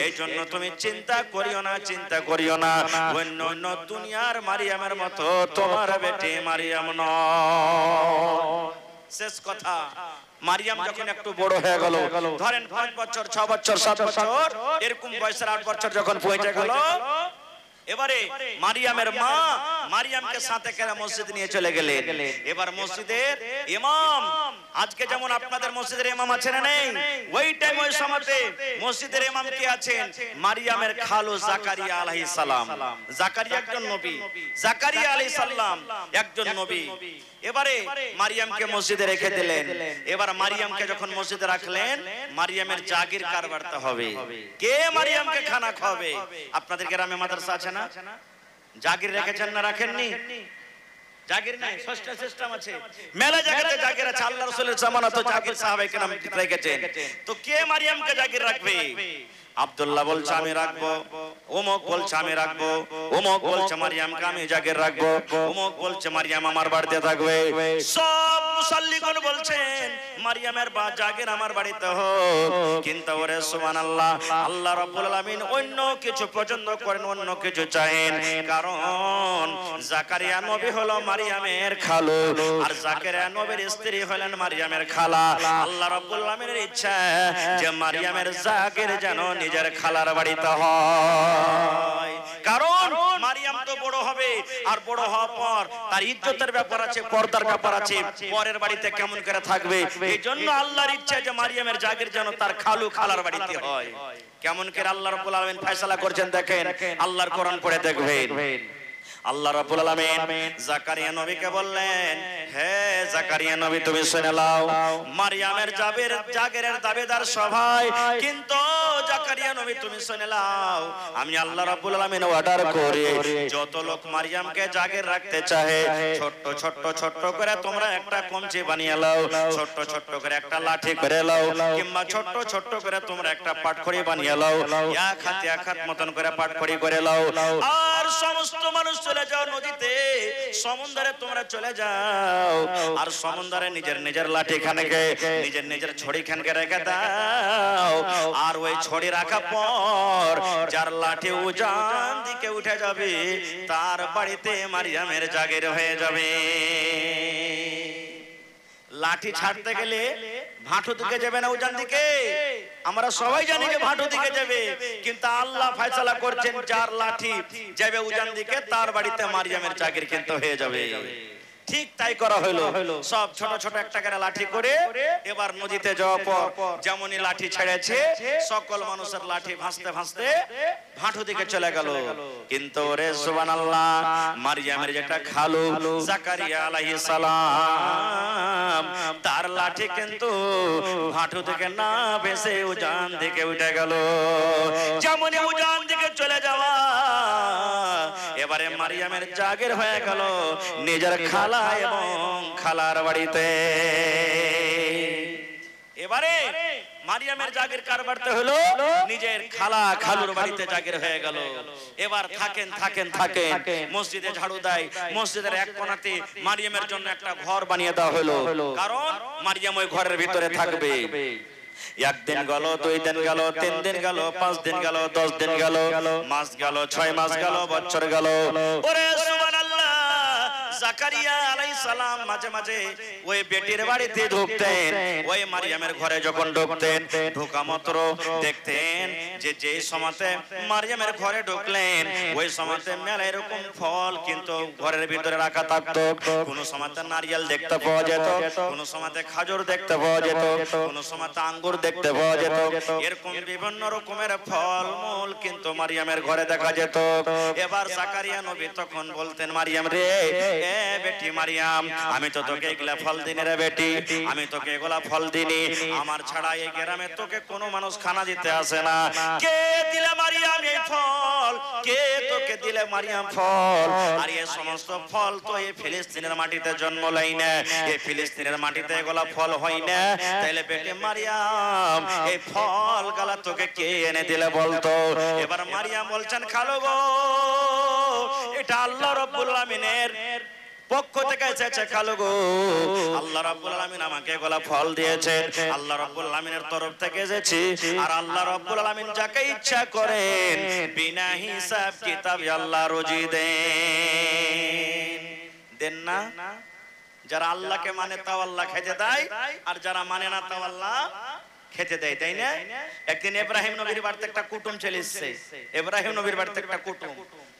এই জন্য তুমি চিন্তা করিও না, চিন্তা করিও না, অন্য অন্য দুনিয়ার মারিয়ামের মতো তোমার বেটি মারিয়াম নয়। শেষ কথা, মারিয়াম যখন একটু বড় হয়ে গেল, ধরেন 5 বছর, 6 বছর, 7 বছর এরকম বয়সের 8 বছর যখন পৌঁছে গেল, এবারে মারিয়ামের মা মারিয়ামকে সাথে করে মসজিদ নিয়ে চলে গেলেন। এবার মসজিদের ইমাম, আজকে যেমন আপনাদের মসজিদের ইমাম আছেন না নেই, ওই টাইম ওই সময়তে মসজিদের ইমাম কে আছেন? মারিয়ামের খালু জাকারিয়া আলাইহিস সালাম। জাকারিয়া একজন নবী, জাকারিয়া আলাইহিস সালাম একজন নবী। এবারে মারিয়ামকে মসজিদে রেখে দিলেন। এবার মারিয়ামকে যখন মসজিদে রাখলেন, মারিয়ামের জাগির কারবারতে হবে, কে মারিয়ামকে খানা খাওয়াবে? আপনাদের গ্রামে মাদ্রাসা আছে না, জাগির রেখেছেন না রাখেননি? জাগির নাই, ষষ্ঠ সিস্টেম আছে, মেলা জায়গাতে জাগির আছে। আল্লাহ রাসূলের জামানা তো জাগির সাহাবায়ে কেরাম রেখেছেন। তো কে মারিয়ামকে জাগির রাখবে? আব্দুল্লাহ বলছে আমি রাখবো, ওমক বলছে আমি রাখবো, ওমক বলছে মারিয়ামকে আমি জাগির রাখবো, ওমক বলছে মারিয়াম আমার বাড়িতে থাকবে। সব মুসাল্লিগণ বলছেন মারিয়ামের জাগির আমার বাড়িতে হোক। কিন্তু ওরে সুবহানাল্লাহ, আল্লাহ রাব্বুল আলামিন অন্য কিছু পছন্দ করেন, অন্য কিছু চাহেন। কারণ জাকারিয়া নবী হলো মারিয়ামের খালু, আর জাকারিয়া নবীর স্ত্রী হলেন মারিয়ামের খালা। আল্লাহ রাব্বুল আলামিনের ইচ্ছা যে মারিয়ামের জাগির যেন নিজের খালার বাড়িতে হয়। কারণ মারিয়াম তো বড় হবে, আর বড় হওয়ার পর তার ইজ্জতের ব্যাপার আছে, পর্দার ব্যাপার আছে, পরের বাড়িতে কেমন করে থাকবে। এই জন্য আল্লাহর ইচ্ছা যে মারিয়ামের জাগির যেন তার খালু খালার বাড়িতে হয়। কেমন করে আল্লাহ রাব্বুল আলামিন ফয়সালা করছেন দেখেন, আল্লাহর কোরআন পড়ে দেখবেন। আল্লাহ রাব্বুল আলামিন জাকারিয়া নবীকে বললেন, হে জাকারিয়া নবী তুমি শুনে নাও, মারিয়ামের জাগিরের দাবিদার সবাই, কিন্তু জাকারিয়া নবী তুমি শুনে নাও, আমি আল্লাহ রাব্বুল আলামিন অর্ডার করি যত লোক মারিয়ামকে জাগির রাখতে চায় ছোট্ট ছোট্ট ছোট্ট করে তোমরা একটা কঞ্চি বানিয়ে নাও, ছোট্ট ছোট্ট করে একটা লাঠি করে নাও, কিংবা ছোট্ট ছোট্ট করে তোমরা একটা পাটখড়ি বানিয়ে নাও, এক হাত মতন করে পাটখড়ি করে নাও, আর সমস্ত মানুষ চলে যাও নদীতে, সমুদ্রে তোমরা চলে যাও, আর সমুদ্রে নিজের নিজের লাঠি খানকে নিজের নিজের ছড়ি খানকে রেখে দাও। আর ওই ছড়ি রাখা পর যার লাঠি উজান দিকে উঠে যাবে তার বাড়িতে মারিয়ামের জাগির হয়ে যাবে। লাঠি ছাড়তে গেলে ভাঁটু দিকে যাবে না উজান দিকে? আমরা সবাই জানি যে ভাঁটু দিকে যাবে, কিন্তু আল্লাহ ফয়সালা করছেন যার লাঠি যাবে উজান দিকে তার বাড়িতে মারিয়ামের জাগির কিন্তু হয়ে যাবে। ঠিক তাই করা হলো। সব ছোট ছোট একটা করে লাঠি করে এবার নদীতে যাওয়ার পর যেমনই লাঠি ছেড়েছে সকল মানুষের লাঠি ভাসতে ভাসতে ভাঁটু দিকে চলে গেল। কিন্তু রে সুবহানাল্লাহ, মারিয়ামের যেটা খালু জাকারিয়া আলাইহিস সালাম, তার লাঠি কিন্তু ভাঁটু থেকে না ভেসে উজান দিকে উঠে গেল। যেমনই উজান দিকে চলে যাওয়া, এবারে মারিয়ামের জাগির হয়ে গেল নিজের খালা এবং খালার বাড়িতে। এবারে মারিয়ামের জাগির কার বাড়িতে হলো? নিজের খালা খালুর বাড়িতে জাগির হয়ে গেল। এবার থাকেন থাকেন থাকেন, মসজিদে ঝাড়ু দেয়, মসজিদের এক কোণাতে মারিয়ামের জন্য একটা ঘর বানিয়ে দেওয়া হলো। কারণ মারিয়াম ওই ঘরের ভিতরে থাকবে। একদিন গেল, 2 দিন গেল, 3 দিন গেল, 5 দিন গেল, 10 দিন গেল, মাস গেল, 6 মাস গেল, বছর গেল। ওরে সুবহানাল্লাহ, জাকারিয়া আলাইহিস সালাম মাঝে মাঝে ওই বেটির বাড়িতে ঢুকতেন। ওই মারিয়ামের ঘরে যখন ঢুকতেন, ঢোকা মাত্র দেখতেন যে যেই সময়তে মারিয়ামের ঘরে ঢুকলেন ওই সময়তে মেলা এরকম ফল কিন্তু ঘরের ভিতরে রাখা থাকতো। কোন সময়তে নারিয়েল দেখতে পাওয়া যেত, কোন সময়তে খাজুর দেখতে পাওয়া যেত, কোন সময়তে আঙ্গুর দেখতে পাওয়া যেত। এরকম বিভিন্ন রকমের ফল মূল কিন্তু মারিয়ামের ঘরে দেখা যেত। এবার জাকারিয়া নবী তখন বলতেন, মারিয়াম রে, এ বেটি মারিয়াম, আমি তো তোকে এগুলা ফল দিনে রে বেটি, আমি তোকে এগুলা ফল দিনি, আমার ছাড়া এই গ্রামে তোকে কোনো মানুষ খানা দিতে আসে না। কে দিলে মারিয়াম এই ফল? কে তোকে দিলে মারিয়াম ফল? আর এই সমস্ত ফল তো এই ফিলিস্তিনের মাটিতে জন্ম লয় না, এই ফিলিস্তিনের মাটিতে এগুলা ফল হয় না। তাইলে বেটি মারিয়াম, এই ফল গালা তোকে কে এনে দিলে বলতো? এবার মারিয়াম বলছেন, খালো গো, এটা আল্লাহ রাব্বুল আলামিনের পক্ষ থেকে এসেছে খালো গো। আল্লাহ রাব্বুল আলামিন আমাকে এগুলা ফল দিয়েছেন, আল্লাহ রাব্বুল আলামিনের তরফ থেকে এসেছি। আর আল্লাহ রাব্বুল আলামিন যাকে ইচ্ছা করেন বিনা হিসাব কিতাবে আল্লাহ রুজি দেন। দেন না? যারা আল্লাহকে মানে তাও আল্লাহ খেতে দেয়, আর যারা মানে না তাও আল্লাহ খেতে দেয়, তাই না? একদিন ইব্রাহিম নবীর বাড়িতে একটা কুটুম চলে এসেছে। ইব্রাহিম নবীর বাড়িতে একটা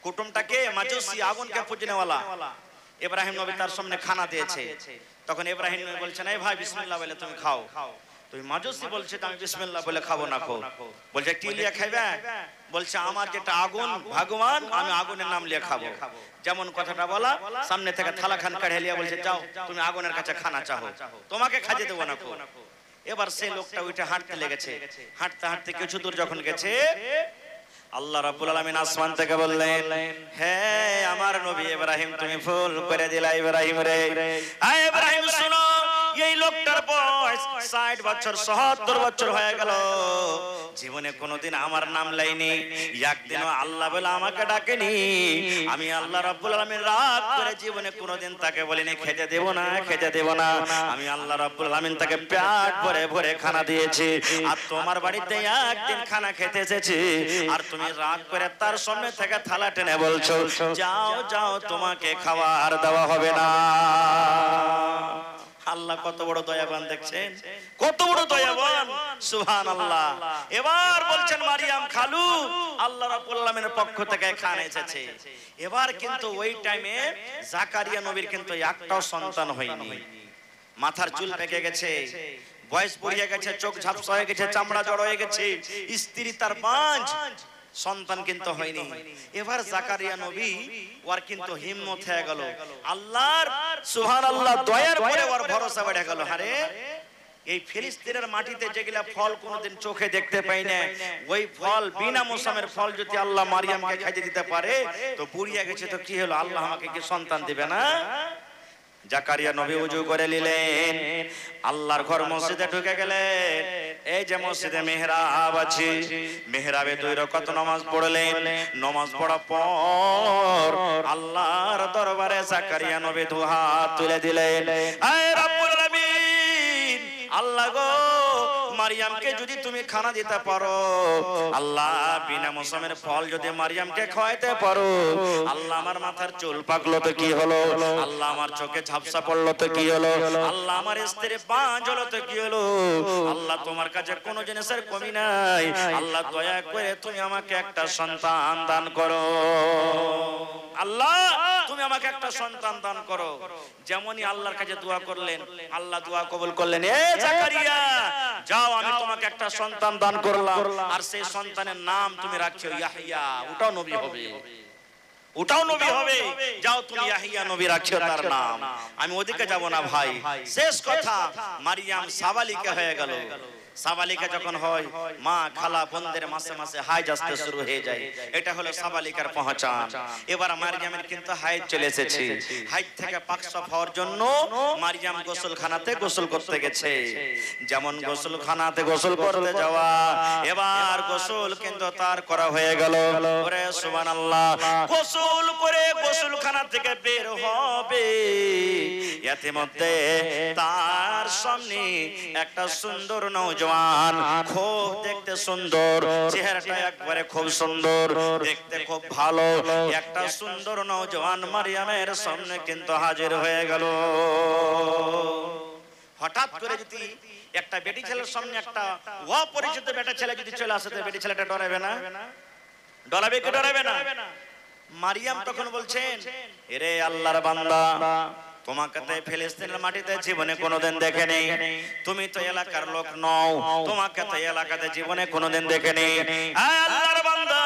কুটুমটাকে মাজুসি, আগুনকে পূজনেওয়ালা। ইব্রাহিম নবী তার সামনে খানা দিয়েছে। তখন ইব্রাহিম নবী বলছেন, এই ভাই বিসমিল্লাহ বলে তুমি খাও। তুই মাজুসি বলছে আমি বিসমিল্লাহ বলে খাবো না। বলছে কি লিয়ে খাইবে? বলছে আমার যেটা আগুন ভগবান, আমি আগুনের নাম লিয়ে খাবো। যেমন কথাটা বলা, সামনে থেকে থালা খান কাঢ়ে লিয়া বলছে, যাও তুমি আগুনের কাছে খানা চাও, তোমাকে খাজে দেবো না। এবার সেই লোকটা ওইটা হাঁটতে লেগেছে। হাঁটতে হাঁটতে কিছু দূর যখন গেছে, আল্লাহ রাব্বুল আলামিন আসমান থেকে বললেন, হে আমার নবী ইব্রাহিম, তুমি ভুল করে দিলা ইব্রাহিম রে। আয় ইব্রাহিম শুনো, এই লোকটার বয়স 60 বছর 70 বছর হয়ে গেল, জীবনে কোনোদিন আমার নাম লাইনি, একদিনও আল্লাহ বলে আমাকে ডাকেনি। আমি আল্লাহ রাব্বুল আলামিন রাগ করে জীবনে কোনোদিন তাকে বলিনি খেতে দেব না, খেতে দেব না। আমি আল্লাহ রাব্বুল আলামিন তাকে পেট ভরে ভরে খানা দিয়েছি, আর তোমার বাড়িতে একদিন খানা খেতে এসেছি, আর তুমি রাগ করে তার সামনে থেকে থালা টেনে বলছো যাও যাও তোমাকে খাবার দেওয়া হবে না। আল্লাহ কত বড় দয়াবান দেখছেন, কত বড় দয়াবান, সুবহানাল্লাহ। এবার বলছেন মারিয়াম খালু, আল্লাহ রাব্বুল আলামিনের পক্ষ থেকে খান এসেছে। এবার কিন্তু ওই টাইমে জাকারিয়া নবীর কিন্তু একটাও সন্তান হয়নি, মাথার চুল পেকে গেছে, বয়স পড়িয়ে গেছে, চোখ ঝাপসা হয়ে গেছে, চামড়া জড় হয়ে গেছে, স্ত্রী তার বাঁঝ, সন্তান কিন্তু হয়নি। এবার জাকারিয়া নবী ওর কিন্তু হিম্মত হয়ে গেল, আল্লাহর সুবহানাল্লাহ দয়ার পরে ওর ভরসা বেড়ে গেল। আরে এই ফিলিস্তিনের মাটিতে যেগুলা ফল কোনোদিন চোখে দেখতে পাই না, ওই ফল বিনা মৌসুমের ফল যদি আল্লাহ মারিয়ামকে খাইতে দিতে পারে, তো বুড়িয়া গেছে তো কি হলো, আল্লাহ আমাকে কি সন্তান দিবে না? জাকারিয়া নবী ওযু করে নিলেন, আল্লাহর ঘর মসজিদে ঢুকে গেলেন। এই যে মসজিদে মেহরাব আছে, মেহরাবে 2 রাকাত নামাজ পড়লেন। নামাজ পড়ার পর আল্লাহর দরবারে জাকারিয়া নবী 2 হাত তুলে দিলেন, আয় রব্বুল আলামিন, আল্লাহ গো মারিয়ামকে যদি তুমি খানা দিতে পারো, আল্লাহ বিনা মৌসুমের ফল যদি মারিয়ামকে খাওয়াইতে পারো, আল্লাহ আমার মাথার চুল পাকলো তো কি হলো, আল্লাহ আমার চোখে ঝাপসা পড়লো তো কি হলো, আল্লাহ আমার স্ত্রী বাঁঝ হলো তো কি হলো, আল্লাহ তোমার কাছে কোনো জিনিসের কমি নাই, আল্লাহ দয়া করে তুমি আমাকে একটা সন্তান দান করো, আল্লাহ তুমি আমাকে একটা সন্তান দান করো। যেমনই আল্লাহর কাছে দোয়া করলেন, আল্লাহ দোয়া কবুল করলেন। এ জাকারিয়া যাও, আমি তোমাকে একটা সন্তান দান করলাম, আর সেই সন্তানের নাম তুমি রাখছো ইয়াহইয়া, ওটাও নবী হবে, ওটাও নবী হবে, যাও তুমি ইয়াহইয়া নবী রাখছো তার নাম। আমি ওদিকে যাব না ভাই, শেষ কথা, মারিয়াম সাবালিকা হয়ে গেল। সাবালিকা যখন হয়, মা খালা বোনদের মাসে মাসে হাইজ আসতে শুরু হয়ে যায়, এটা হলো সাবালিকার পহচান। এবার মারিয়ামের কিন্তু হাইজ চলে এসেছে, হাইজ থেকে পাক সাফ হওয়ার জন্য মারিয়াম গোসলখানাতে গোসল করতে গেছে। যেমন গোসলখানাতে গোসল করতে যাওয়া, এবার গোসল কিন্তু তার করা হয়ে গেল। ওরে সুবহানাল্লাহ, গোসল করে গোসলখানা থেকে বের হবে, ইতিমধ্যে তার সামনে একটা সুন্দর নওজোয়ান, খুব দেখতে সুন্দর, চেহারাটা একবারে খুব সুন্দর, দেখতে খুব ভালো, একটা সুন্দর নওজোয়ান মারিয়ামের সামনে কিন্তু হাজির হয়ে গেল। হঠাৎ করে যদি একটা বেটি ছেলের সামনে একটা অপরিচিত বেটা ছেলে যদি চলে আসে, তো বেটি ছেলেটা ডরাবে না? ডরাবে কি ডরাবে না? মারিয়াম তখন বলছেন, এরে আল্লাহর বান্দা, তোমাকে তো ফিলিস্তিনের মাটিতে জীবনে কোনোদিন দেখে নেই, তুমি তো এলাকার লোক নও, তোমাকে তো এলাকাতে জীবনে কোনোদিন দেখে নেই। আল্লাহর বান্দা,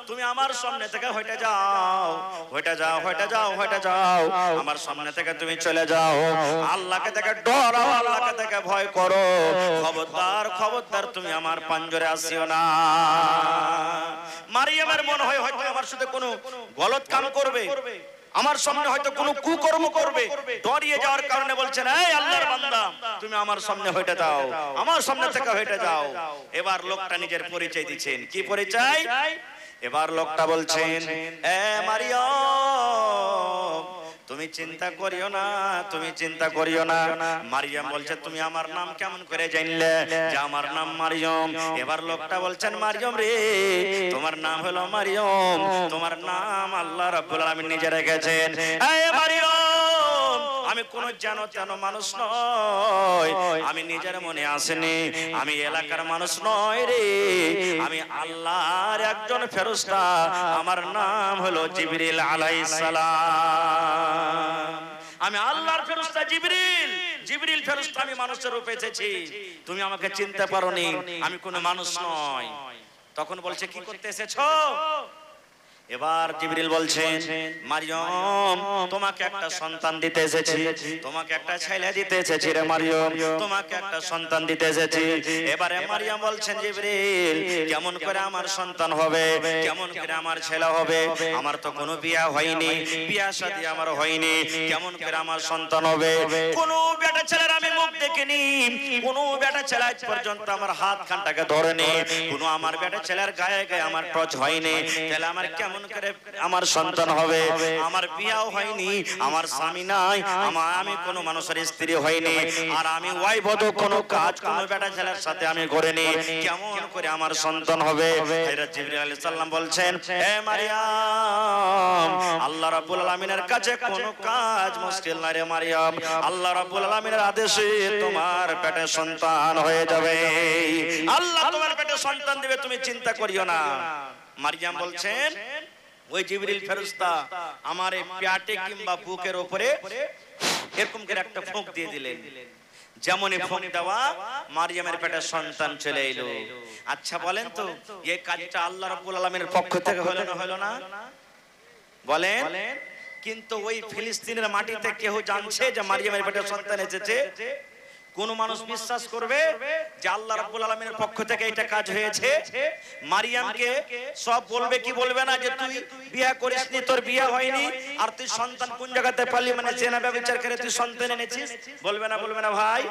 তুমি আমার সামনে থেকে হটে যাও, হটে যাও, হটে যাও, হটে যাও, আমার সামনে থেকে তুমি চলে যাও, আল্লাহকে দেখে ডরাও, আল্লাহকে দেখে ভয় করো, খবরদার খবরদার তুমি আমার পাঞ্জরে আসিও না। মারিয়ামের মনে হয় হয়তো আমার সাথে কোনো গলত কাম করবে, আমার সামনে হয়তো কোনো কুকর্ম করবে, ডরিয়ে যাওয়ার কারণে বলছেন, এই আল্লাহর বান্দা, তুমি আমার সামনে হটে যাও, আমার সামনে থেকে হটে যাও। এবার লোকটা নিজের পরিচয় দিচ্ছেন, কি পরিচয়? এবার লোকটা বলছেন, এ মারিয়াম, তুমি চিন্তা করিও না, তুমি চিন্তা করিও না। মারিয়াম বলছে, তুমি আমার নাম কেমন করে জানলে যে আমার নাম মারিয়াম? এবার লোকটা বলছেন, মারিয়াম রে, তোমার নাম হলো মারিয়াম, তোমার নাম আল্লাহ রাব্বুল আলামিন নিজে রেখেছেন। এ মারিয়াম, আমি কোন জানো জানো মানুষ নয়, আমি নিজের মনে আসেনি, আমি এলাকার মানুষ নয় রে, আমি আল্লাহর একজন ফেরেশতা, আমার নাম হলো জিবরিল আলাইহিস সালাম, আমি আল্লাহর ফেরেশতা জিবরিল, জিবরিল ফেরেশতা, আমি মানুষের রূপে এসেছি, তুমি আমাকে চিনতে পারোনি, আমি কোনো মানুষ নয়। তখন বলছে, কি করতে এসেছো? এবার জিবরিল বলছেন, মারিয়ম তোমাকে একটা সন্তান দিতে এসেছি, তোমাকে একটা ছেলে দিতে এসেছি রে মারিয়ম, তোমাকে একটা সন্তান দিতে এসেছি। এবারে মারিয়ম বলছেন, জিবরিল কেমন করে আমার সন্তান হবে, কেমন করে আমার ছেলে হবে, আমার তো কোনো বিয়া হয়নি, বিয়া শাদী আমার হয়নি, কেমন করে আমার সন্তান হবে? কোনো বেটা ছেলের আমি মুখ দেখিনি, কোনো বেটা ছেলে আজ পর্যন্ত আমার হাত খানটাকে ধরেনি, কোনো আমার বেটা ছেলের গায়ে গায়ে আমার টচ হয়নি, তাহলে আমার কেমন করে আমার সন্তান হবে? আমার বিয়াও হয়নি, আমার স্বামী নাই, আমি কোনো মানুষের স্ত্রী হয়নি, আর আমি ওয়াইবদ কোনো কাজ কোনো বেটা ছেলের সাথে আমি করিনি, কেমন করে আমার সন্তান হবে? জিবরিল আলাইহিস সালাম বলছেন, হে মারিয়াম, আল্লাহ রাব্বুল আলামিনের কাছে কোনো কাজ মুশকিল না রে মারিয়াম, আল্লাহ রাব্বুল আলামিনের আদেশে তোমার পেটে সন্তান হয়ে যাবে, আল্লাহ তোমার পেটে সন্তান দিবে, তুমি চিন্তা করিও না। মারিয়াম বলছেন, ওই জিবরিল ফেরেশতা আমার এই পেটে কিংবা বুকের উপরে এরকম করে একটা ফুঁক দিয়ে দিলেন, যেমনই ফুঁক দেওয়া মারিয়ামের পেটে সন্তান চলে এলো। আচ্ছা বলেন তো, এই কাজটা আল্লাহ রাব্বুল আলামিনের পক্ষ থেকে হলো না হলো না? বলেন। কিন্তু ওই ফিলিস্তিনের মাটিতে কেউ জানছে যে মারিয়ামের পেটে সন্তান এসেছে? কোন মানুষ বিশ্বাস করবে যে আল্লাহ রাব্বুল আলামিনের পক্ষ থেকে এটা কাজ হয়েছে? মারিয়ামকে সব বলবে কি বলবে না যে তুই বিয়ে করিসনি, তোর বিয়ে হয়নি, আর তুই সন্তান কোন জায়গাতে পালি, মানে জেনা ব্যভিচার করে তুই সন্তান এনেছিস? বলবে না বলবে না ভাই?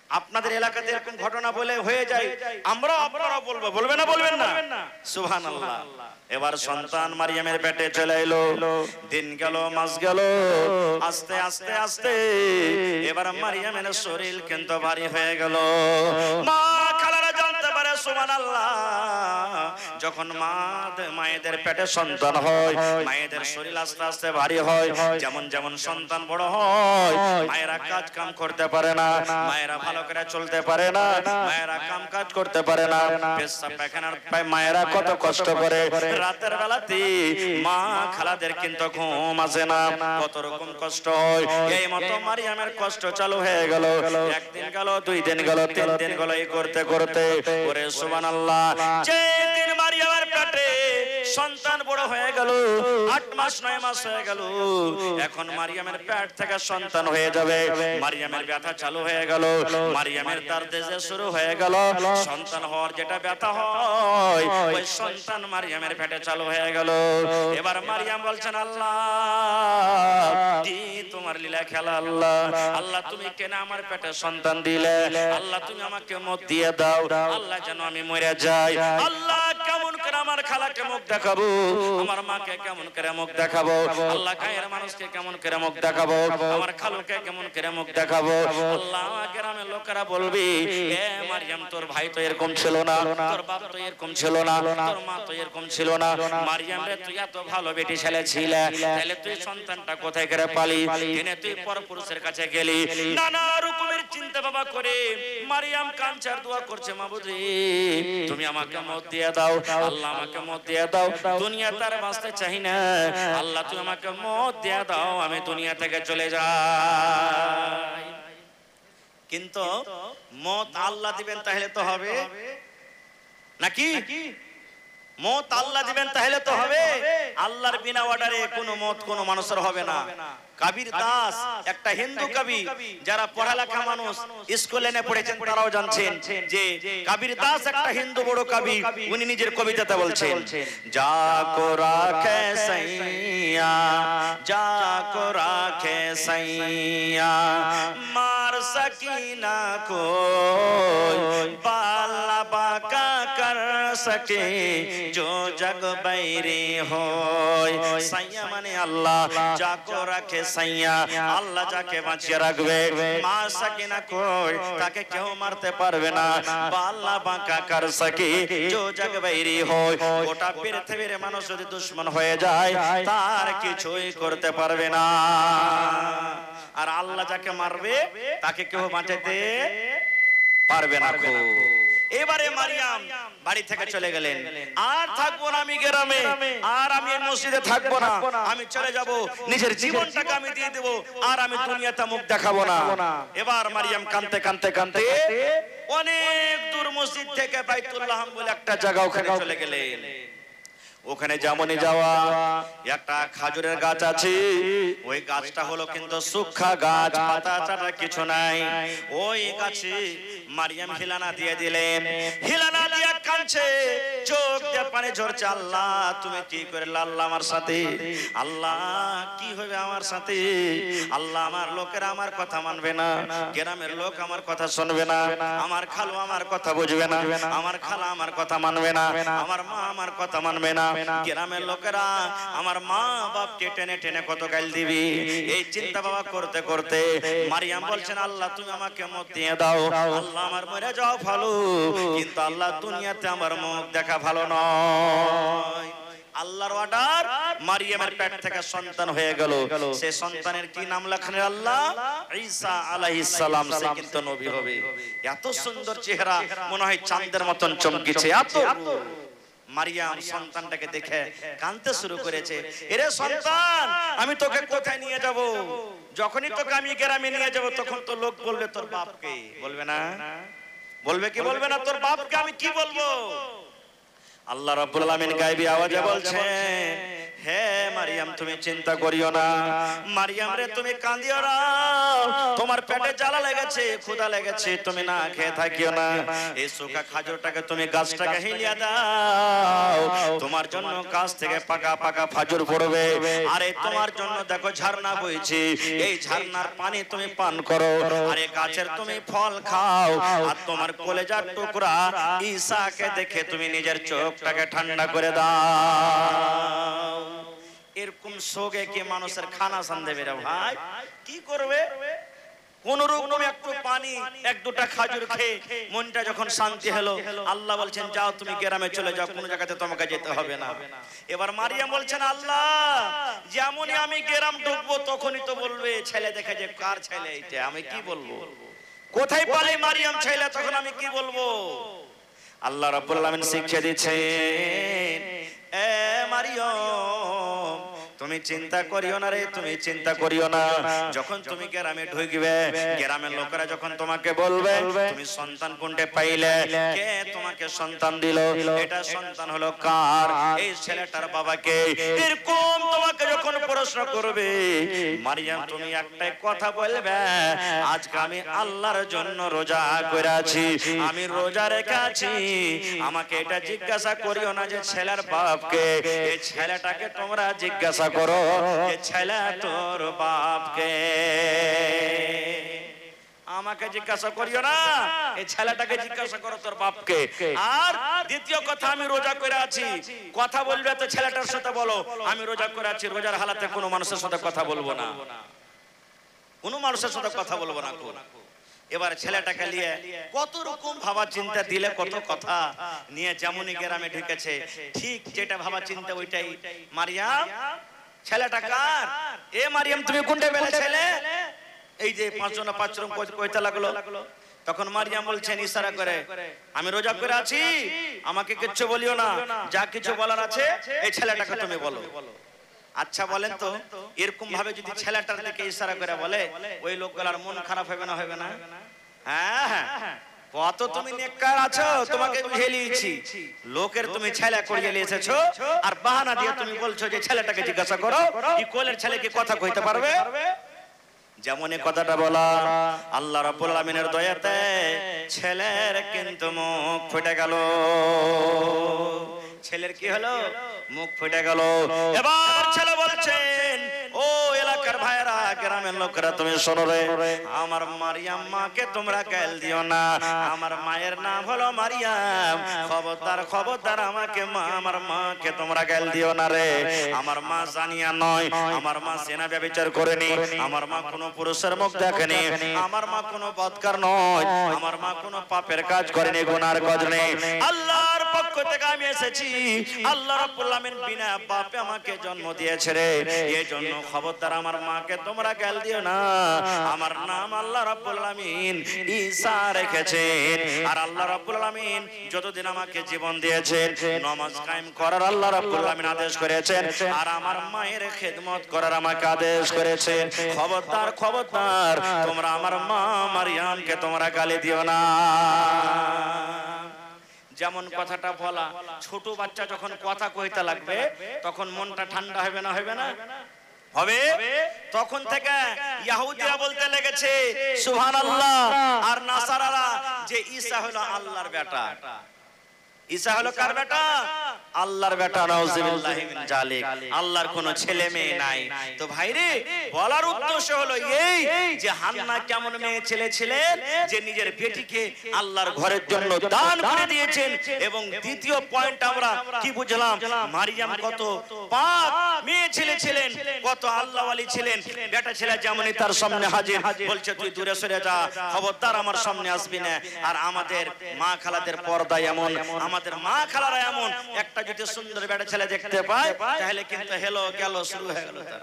আপনাদের এলাকাতে এরকম ঘটনা বলে হয়ে যায়, আপনারা বলবো, বলবে না বলবেন না? সুবহানাল্লাহ। এবার সন্তান মারিয়ামের পেটে চলে এলো, দিন গেল মাস গেল, আস্তে আস্তে আস্তে এবার মারিয়ামের শরীর কিন্তু ভারী হয়ে গেল। মা খালারা জানতে পারে, সুবহানাল্লাহ, যখন মায়েদের পেটে সন্তান হয়, মায়েদের শরীর আস্তে আস্তে ভারী হয়, যেমন যেমন সন্তান বড় হয়, মায়েরা কাজ কাম করতে পারে না, মায়েরা ভালো করে চলতে পারে না, মায়েরা কাম কাজ করতে পারে না, পেশাব পায়খানার মায়েরা কত কষ্ট করে, রাতের বেলাতে মা খালাদের কিন্তু ঘুম আসে না, কত রকম কষ্ট হয়। এই মতো মারিয়ামের কষ্ট চালু হয়ে গেল, একদিন গেল, দুই দিন গেল, তিন দিন গেল, এই করতে করতে ওরে সুবহানাল্লাহ, যে দিন মারিয়ামের পেটে সন্তান বড় হয়ে গেল, 8 মাস 9 মাস হয়ে গেল, এখন মারিয়ামের পেট থেকে সন্তান হয়ে যাবে, মারিয়ামের ব্যথা চালু হয়ে গেল, মারিয়ামের দর্দ যে শুরু হয়ে গেল, সন্তান হওয়ার যেটা ব্যথা হয় ওই সন্তান মারিয়ামের পেটে চালু হয়ে গেল। এবার মারিয়াম বলছেন, আল্লাহ কি তোমার লীলা খেলা, আল্লাহ, আল্লাহ তুমি কেন আমার পেটে সন্তান দিলে, আল্লাহ তুমি আমাকে মত দিয়ে দাও, আল্লাহ যেন আমি মরে যাই, আল্লাহ কেমন করে আমার খালাকে মুখ দেখাবো, আমার মাকে কেমন করে মুখ দেখাবো, আল্লাহ গায়ের মানুষকে কেমন করে মুখ দেখাবো, আমার খালুকে কেমন করে মুখ দেখাবো, আল্লাহ গ্রামের লোকেরা বলবি, এ মারিয়াম তোর ভাই তো এরকম ছিল না, তোর বাপ তো এরকম ছিল না, তোর মা তো এরকম ছিল না, মারিয়াম রে তুই এত ভালো বেটি ছেলে ছিলে, তাহলে তুই সন্তানটা কোথায় করে পালি, এনে তুই পরপুরুষের কাছে গেলি, নানা রকমের চিন্তা ভাবনা করে মারিয়াম কাঞ্চার দোয়া করছে, মাবুদি তুমি আমাকে মত দিয়ে দাও, আল্লাহ আমাকে মত দিয়ে দাও, দুনিয়া তার বাঁচতে চাই না, আল্লাহ তুমি আমাকে মত দিয়ে দাও, আমি দুনিয়া থেকে চলে যাই। কিন্তু মত আল্লাহ দিবেন তাহলে তো হবে নাকি? মত আল্লাহ দিবেন তাহলে তো হবে, আল্লাহর বিনা অর্ডারে কোনো মত কোনো মানুষের হবে না। কবির দাস একটা হিন্দু কবি, যারা পড়ালেখা মানুষ স্কুলে নে পড়েছেন তারাও জানছেন যে কবির দাস একটা হিন্দু বড় কবি, উনি নিজের কবিতাতে বলছেন, যা কো রাখে সাইয়া, যা কো রাখে সাইয়া, মার সকিনা কো বালা বাকা কর সকে जो जग बैरी होय। साइया माने अल्लाह, जाको रखे साइया, अल्लाह जाके बाँचिए रखबे, मार सके ना कोई, ताके क्यों मारते पारबे ना, बाल्ला बांका कर सके जो जग बैरी होय। गोटा पृथिवीर मानुष यदि दुश्मन হয়ে যায় তার কিছুই করতে পারবে না, আর আল্লাহ যাকে মারবে তাকে কেউ বাঁচাতে পারবে না। এবারে মারিয়াম বাড়ি থেকে চলে গেলেন, আর থাকবো না আমি গ্রামে, আর আমি এই মসজিদে থাকবো না, আমি চলে যাব, নিজের জীবনটাকে আমি দিয়ে দেব, আর আমি দুনিয়াতে মুখ দেখাবো না। এবার মারিয়াম কাঁদতে কাঁদতে কাঁদতে অনেক দূর মসজিদ থেকে বাইতুল্লাহ বলে একটা জায়গা, ওখানে চলে গেলেন। ওখানে যেমনই যাওয়া, একটা খাজুরের গাছ আছে, ওই গাছটা হলো কিন্তু শুকনা গাছ, পাতা চাটা কিছু নাই। ওই গাছে মারিয়াম হিলানা দিয়ে দিলেন, হিলানা দিয়ে কাঁদছে, চোখ দিয়ে পানি ঝরছে। আল্লাহ তুমি কি করে আল্লাহ আমার সাথে, আল্লাহ কি হবে আমার সাথে, আল্লাহ আমার লোকেরা আমার কথা মানবে না, গ্রামের লোক আমার কথা শুনবে না, আমার খালু আমার কথা বুঝবে না, আমার খালা আমার কথা মানবে না, আমার মা আমার কথা মানবে না, গ্রামের লোকেরা আমার মা বাপকে টেনে টেনে কত গাল দিবি। এই চিন্তা বাবা করতে করতে মারিয়াম বলছেন আল্লাহ তুমি আমাকে মুখ দিয়ে দাও, আল্লাহ আমার মরে যাও ভালো, কিন্তু আল্লাহ দুনিয়াতে আমার মুখ দেখা ভালো নয়। আল্লাহর অর্ডার, মারিয়ামের পেট থেকে সন্তান হয়ে গেল। সে সন্তানের কি নাম লেখলেন আল্লাহ? ঈসা আলাইহিস সালাম। সে কিন্তু নবী হবে। এত সুন্দর চেহারা, মনে হয় চাঁদের মতন চমকেছে। এত মারিয়াম সন্তানটাকে দেখে কাঁদতে শুরু করেছে, এরে সন্তান আমি তোকে কোথায় নিয়ে যাব? যখনই তোকে আমি গ্রামে নিয়ে যাব তখন তো লোক বলবে তোর বাপকে, বলবে না? বলবে কি বলবে না? তোর বাপকে আমি কি বলবো? আল্লাহ রাব্বুল আলামিন গায়বী আওয়াজে বলছেন, হে মারিয়াম তুমি চিন্তা করিও না, মারিয়াম রে তুমি কাঁদিও না, তোমার পেটে জ্বালা লেগেছে, ক্ষুধা লেগেছে, তুমি না খেয়ে থাকিও না। এই শুকনা খাজুরটাকে তুমি গাছটাকে হিলিয়ে দাও, তোমার জন্য গাছ থেকে পাকা পাকা খাজুর পড়বে। আরে তোমার জন্য দেখো ঝর্ণা বইছে, এই ঝর্ণার পানি তুমি পান করো, আরে গাছের তুমি ফল খাও, আর তোমার কলেজার টুকরা ঈসাকে দেখে তুমি নিজের চোখটাকে ঠান্ডা করে দাও। এরকম শোকে কি মানুষের খানা সান দেবে রে ভাই? কি করবে? কোন রকম একটু পানি, এক দুটা খাজুর খেয়ে মনটা যখন শান্তি হলো, আল্লাহ বলছেন যাও তুমি গ্রামে চলে যাও, কোন জায়গাতে তোমাকে যেতে হবে না। এবার মারিয়াম বলছেন আল্লাহ যেমনই আমি গ্রাম ঢুকবো তখনই তো বলবে ছেলে দেখে যে কার ছেলে এটা, আমি কি বলবো? কোথায় পালে মারিয়াম ছেলে, তখন আমি কি বলবো? আল্লাহ রাব্বুল আলামিন শিক্ষা দিচ্ছেন, এ মারিয়াম তুমি চিন্তা করিও না রে, তুমি চিন্তা করিও না। যখন তুমি গ্রামে ঢুকবে, গ্রামের লোকেরা যখন তোমাকে বলবে তুমি সন্তান কোনটে পাইলে, কে তোমাকে সন্তান দিল, এটা সন্তান হলো কার, এই ছেলেটার বাবাকে, এরকম তোমাকে যখন প্রশ্ন করবে, মারিয়াম তুমি একটাই কথা বলবে, আজকে আমি আল্লাহর জন্য রোজা করে আছি, আমি রোজা রেখে আছি, আমাকে এটা জিজ্ঞাসা করিও না যে ছেলের বাপকে, এই ছেলেটাকে তোমরা জিজ্ঞাসা করো যে ছেলে তোর বাপকে। আমাকে জিজ্ঞাসা করিও না, এই ছেলেটাকে জিজ্ঞাসা করো তোর বাপকে। আর দ্বিতীয় কথা, আমি রোজা করে আছি, কথা বলবে তো ছেলেটার সাথে বলো আমি রোজা করে আছি, রোজার হালাতে কোনো মানুষের সাথে কথা বলবো না, কোনো মানুষের সাথে কথা বলবো না। এবার ছেলেটাকে নিয়ে কত রকম ভাবা চিন্তা দিলে, কত কথা নিয়ে যেমনই গ্রামে ঢুকেছে, ঠিক যেটা ভাবা চিন্তা ওইটাই। মারিয়াম ছেলেটা কার? এ মারিয়াম তুমি কোনটা বেলা ছেলে? এই যে পাঁচজন কইতে লাগলো। তখন মারিয়াম বলছেন ইশারা করে, আমি রোজা করে আছি, আমাকে কিচ্ছু বলিও না, যা কিছু বলার আছে এই ছেলেটাকে তুমি বলো। আচ্ছা বলেন তো, এরকম ভাবে যদি ছেলেটার দিকে ইশারা করে বলে, ওই লোকগুলার মন খারাপ হবে না, হবে না? হ্যাঁ হ্যাঁ, কত তুমি নেককার আছো, তোমাকে বুঝিয়ে নিয়েছি, লোকের তুমি ছেলে করিয়ে নিয়ে এসেছো, আর বাহানা দিয়ে তুমি বলছো যে ছেলেটাকে জিজ্ঞাসা করো, কি কোলের ছেলে কি কথা কইতে পারবে? যেমন এই কথাটা বলা, আল্লাহ রাব্বুল আলামিনের দয়াতে ছেলের কিন্তু মুখ ফুটে গেল। ছেলের কি হলো? মুখ ফুটে গেল। এবার ছেলে বলছেন, ও এলাকার ভাইরা, গ্রামের লোকেরা তুমি শোনো রে, আমার মারিয়াম মাকে তোমরা গাল দিও না, আমার মায়ের নাম হলো মারিয়াম, খবরদার খবরদার আমাকে মা, আমার মাকে তোমরা গাল দিও না রে। আমার মা জানিয়া নয়, আমার মা জেনা ব্যভিচার করেনি, আমার মা কোনো পুরুষের মুখ দেখেনি, আমার মা কোনো বদকার নয়, আমার মা কোনো পাপের কাজ করেনি, গুনার কাজ নেই। আল্লাহর পক্ষ থেকে আমি এসেছি, আল্লাহ রাব্বুল আলামিন বিনা বাপে আমাকে জন্ম দিয়েছে রে, এই জন্য খবরদার আমার মাকে তোমরা গাল দিও না। আমার নাম আল্লাহ রাব্বুল আলামিন ঈসা রেখেছেন, আর আল্লাহ রাব্বুল আলামিন যতদিন আমাকে জীবন দিয়েছেন, নামাজ কায়েম করার আল্লাহ রাব্বুল আলামিন আদেশ করেছেন, আর আমার মায়ের খেদমত করার আমাকে আদেশ করেছেন। খবরদার খবরদার তোমরা আমার মা মারিয়ামকে তোমরা গালি দিও না। যেমন কথাটা বলা, ছোট বাচ্চা যখন কথা কইতে লাগবে তখন মনটা ঠান্ডা হবে না, হবে না? হবে। তখন থেকে ইহুদিরা বলতে লেগেছে সুবহানাল্লাহ, আর নাসারারা যে ঈসা হলো আল্লাহর বেটা। ঈসা হলো কার বেটা? আল্লাহর বেটা। নাউযুবিল্লাহি মিন জালিক। আল্লাহর কোনো ছেলে মেয়ে নাই। তো ভাইরে, বলার উদ্দেশ্য হলো এই যে হান্না কেমন মেয়ে ছেলে ছিলেন যে নিজের বেটিকে আল্লাহর ঘরের জন্য দান করে দিয়েছেন। এবং দ্বিতীয় পয়েন্ট আমরা কি বুঝলাম, মারিয়াম কত পাক মেয়ে ছেলে ছিলেন, কত আল্লাহওয়ালি ছিলেন। বেটা ছেলে যেমনই তার সামনে হাজির, বলছে তুই দূরে সরে যা, খবরদার আমার সামনে আসবি না। আর আমাদের মা খালাদের পর্দা এমন, আমাদের মা খালারা এমন, একটা যদি সুন্দর বেটা ছেলে দেখতে পায় তাহলে কিন্তু হেলো গেল শুরু হয়ে গেল, তার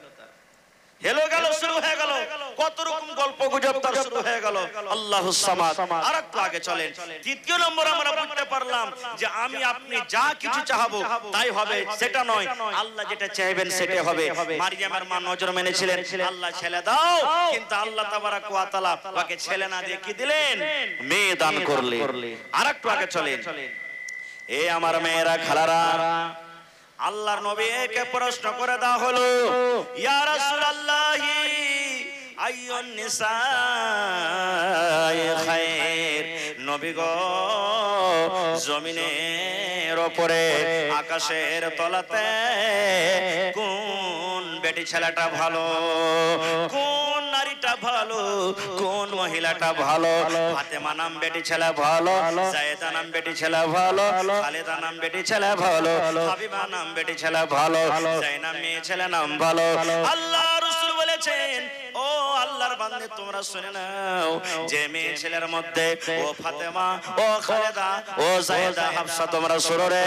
হেলো গেল শুরু হয়ে গেল, কত রকম গল্প গুজব তার শুরু হয়ে গেল। আল্লাহুস সামাদ। আর একটু আগে চলেন, তৃতীয় নম্বর আমরা বুঝতে পারলাম যে আমি আপনি যা কিছু চাহাবো তাই হবে, সেটা নয়, আল্লাহ যেটা চাইবেন সেটা হবে। মারিয়ামের মা নজর মেনেছিলেন, আল্লাহ ছেলে দাও, কিন্তু আল্লাহ তাবারাক ওয়া তাআলা ওকে ছেলে না দিয়ে কি দিলেন? মেয়ে দান করলেন। আর একটু আগে চলেন, এ আমার মেয়েরা খালারা, আল্লাহর নবীকে প্রশ্ন করে দেওয়া হলো, ইয়া রাসূলুল্লাহি আইয়ুন নিসায়ে খায়র। নবী গো, জমিনের উপরে আকাশের তলাতে কোন বেটি ছেলেটা ভালো, কোন নারীটা ভালো, কোন মহিলাটা ভালো? ফাতেমা নাম বেটি ছেলে ভালো, যায়েদা নাম বেটি ছেলে ভালো, খালেদা নাম বেটি ছেলে ভালো, হাবিবা নাম বেটি ছেলে ভালো, জাইনাব মেয়ে ছেলে নাম ভালো। আল্লাহ রাসূল বলেছেন, ও আল্লাহর বান্দে তোমরা শুনে নাও, যে মেয়ে ছেলের মধ্যে ও ফাতেমা, ও খালেদা, ও যায়েদা, হাফসা, তোমরা শুনো রে,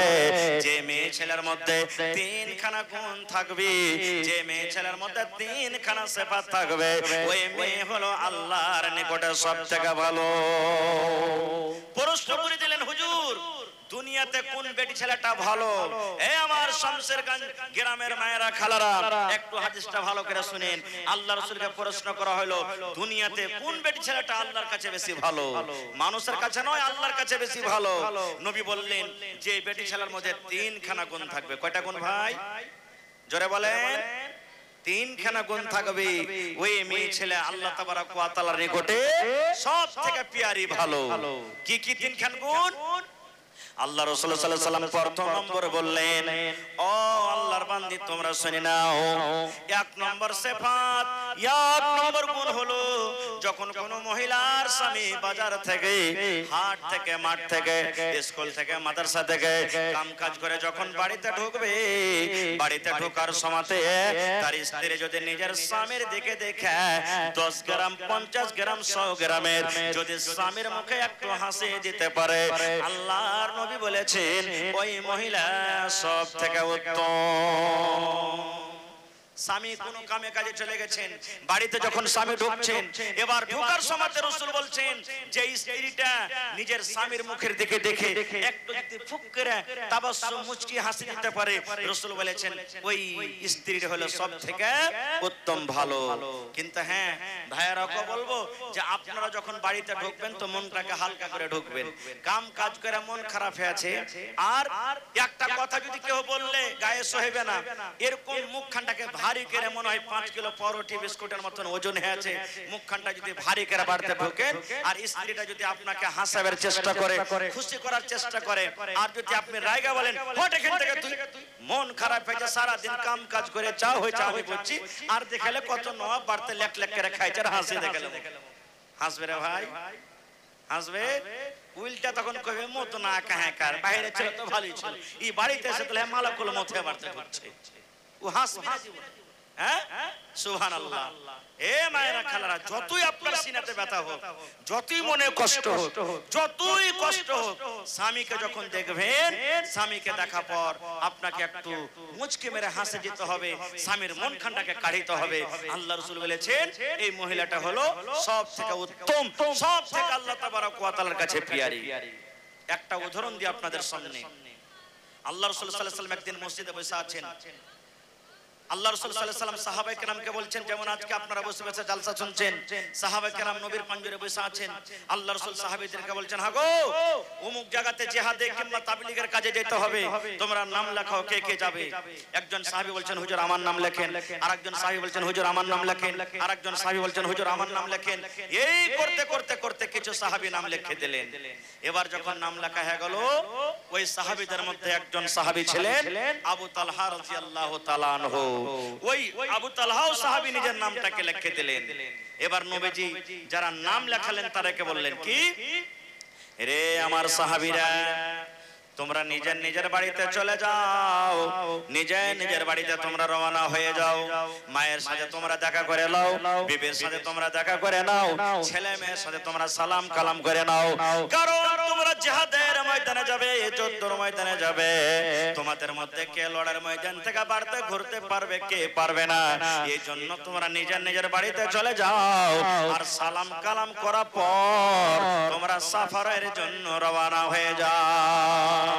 যে মেয়ে ছেলের মধ্যে তিনখানা গুণ থাকবে, যে মেয়ে ছেলের মধ্যে তিনখানা সিফাত থাকবে, ওই মেয়ে হলো আল্লাহর নিকটে সবথেকে ভালো। প্রশ্ন করে দিলেন, হুজুর দুনিয়াতে কোন বেটি ছেলেটা ভালো? এ আমার শামসেরগঞ্জ গ্রামের মায়েরা খালারা, একটু হাদিসটা ভালো করে শুনেন। আল্লাহ রাসূলকে প্রশ্ন করা হলো, দুনিয়াতে কোন বেটি ছেলেটা আল্লাহর কাছে বেশি ভালো? মানুষের কাছে নয়, আল্লাহর কাছে বেশি ভালো। নবী বললেন যে বেটি ছেলের মধ্যে তিনখানা গুণ থাকবে। কয়টা গুণ ভাই? জোরে বলেন। তিনখানা গুণ থাকবে, ওই মেয়ে ছেলে আল্লাহ তাবারাক ওয়া তাআলার নিকটে সবথেকে প্রিয়ারি ভালো। কি কি তিনখানা গুণ? আল্লাহ রাসূল সাল্লাল্লাহু আলাইহি ওয়াসাল্লাম প্রথম নম্বর বললেন, ও আল্লাহর বান্দি তোমরা শুনে নাও, এক নম্বর সিফাত, এক নম্বর গুণ হলো, যখন কোন মহিলার স্বামী বাজার থেকে, হাট থেকে, মাঠ থেকে, স্কুল থেকে, মাদ্রাসা থেকে কাম কাজ করে যখন বাড়িতে ঢুকবে, বাড়িতে ঢোকার সময়তে তার স্ত্রী যদি নিজের স্বামীর দিকে দেখে 10 গ্রাম, 50 গ্রাম, 100 গ্রামের যদি স্বামীর মুখে একটু হাসি দিতে পারে, আল্লাহর নবী বলেছেন ওই মহিলা সব থেকে উত্তম। স্বামী কোন কামে কাজে চলে গেছেন, বাড়িতে যখন স্বামী ঢুকছেন, এবার ঢোকার সময় রাসূল বলছেন যে স্ত্রীটা নিজের স্বামীর মুখের দিকে দেখে একটু যদি ফুক করে তাবাসসুম, মুচকি হাসি দিতে পারে, রাসূল বলেছেন ওই স্ত্রীটা হলো সবথেকে উত্তম ভালো। কিন্তু হ্যাঁ ভাইয়ারাকে বলবো যে আপনারা যখন বাড়িতে ঢুকবেন তো মনটাকে হালকা করে ঢুকবেন। কাম কাজ করে মন খারাপ হয়ে আছে, আর একটা কথা যদি কেউ বললে গায়ে সইবে না, এরকম মুখখানটাকে ভারী করে মনে হয় 5 কিলো পাউরুটি বিস্কুটের মতন ওজন হয়ে আছে, মুখখানটা যদি ভারী করে বাড়তে ঢোকেন, আর স্ত্রীটা যদি আপনাকে হাসাবার চেষ্টা করে, খুশি করার চেষ্টা করে, আর যদি আপনি রাইগা বলেন হট এখান থেকে তুই, মন খারাপ হয়ে যায়, সারা দিন কাম কাজ করে চা হই বলছি, আর দেখালে কত নবাব বাড়তে লেক লেক করে খাইছে, আর হাসি দেখালে হাসবে রে ভাই, হাসবে। উল্টা তখন কবে মত না কাহে কার, বাইরে ছিল তো ভালোই ছিল, এই বাড়িতে এসে তাহলে মালাকুল মতে বাড়তে ঢুকছে, ও হাসবে না জীবনে। হ্যাঁ সুবহানাল্লাহ। এ মায়েরা খালারা, যতই আপনার সিনাতে ব্যথা হোক, যতই মনে কষ্ট হোক, যতই কষ্ট হোক, স্বামীকে যখন দেখবেন, স্বামীকে দেখা পর আপনাকে একটু মুচকি মেরে হাসি দিতে হবে, স্বামীর মন খানটাকে কাঢ়িতে হবে। আল্লাহ রাসূল বলেছেন এই মহিলাটা হলো সব থেকে উত্তম, সব থেকে আল্লাহ তাবারক ওয়া তাআলার কাছে প্রিয়ারি। একটা উদাহরণ দিই আপনাদের সামনে। আল্লাহ রাসূল সাল্লাল্লাহু আলাইহি ওয়াসাল্লাম একদিন মসজিদে বসে আছেন, আল্লাহ রাসূল সাল্লাল্লাহু আলাইহি ওয়াসাল্লাম সাহাবায়ে কেরামকে বলছেন, যেমন আজকে আপনারা বসে বসে জালসা শুনছেন, সাহাবায়ে কেরাম নবীর পাঞ্জরে বসে আছেন, আল্লাহ রাসূল সাহাবীদেরকে বলছেন, হাগো অমুক জায়গাতে জিহাদে কিংবা তাবলীগের কাজে যেতে হবে, তোমরা নাম লেখাও, কে কে যাবে? একজন সাহাবী বলছেন, হুজুর আমার নাম লেখেন। আরেকজন সাহাবী বলছেন, হুজুর আমার নাম লেখেন। আরেকজন সাহাবী বলছেন, হুজুর আমার নাম লেখেন। এই করতে করতে করতে কিছু সাহাবী নাম লিখে দিলেন। এবার যখন নাম লেখা হয়ে গেল, ওই সাহাবীদের মধ্যে একজন সাহাবী ছিলেন আবু তালহা রাদিয়াল্লাহু তাআলা আনহু। ওই আবু তালহাও সাহাবী নিজের নামটাকে লিখে দিলেন। এবার নবীজি যারা নাম লেখালেন তাদেরকে বললেন, কি রে আমার সাহাবীরা, তোমরা নিজের নিজের বাড়িতে চলে যাও, নিজের নিজের বাড়িতে তোমরা রওনা হয়ে যাও। মায়ের সাথে তোমরা দেখা করে নাও, বিবির সাথে তোমরা দেখা করে নাও, ছেলে মেয়ের সাথে তোমরা সালাম কালাম করে নাও। কারণ তোমরা জিহাদের ময়দানে যাবে, যুদ্ধের ময়দানে যাবে। তোমাদের মধ্যে কে লড়ার ময়দান থেকে বাড়তে ঘুরতে পারবে, কে পারবে না। এই জন্য তোমরা নিজের নিজের বাড়িতে চলে যাও, আর সালাম কালাম করার পর তোমরা সফরের জন্য রওনা হয়ে যাও।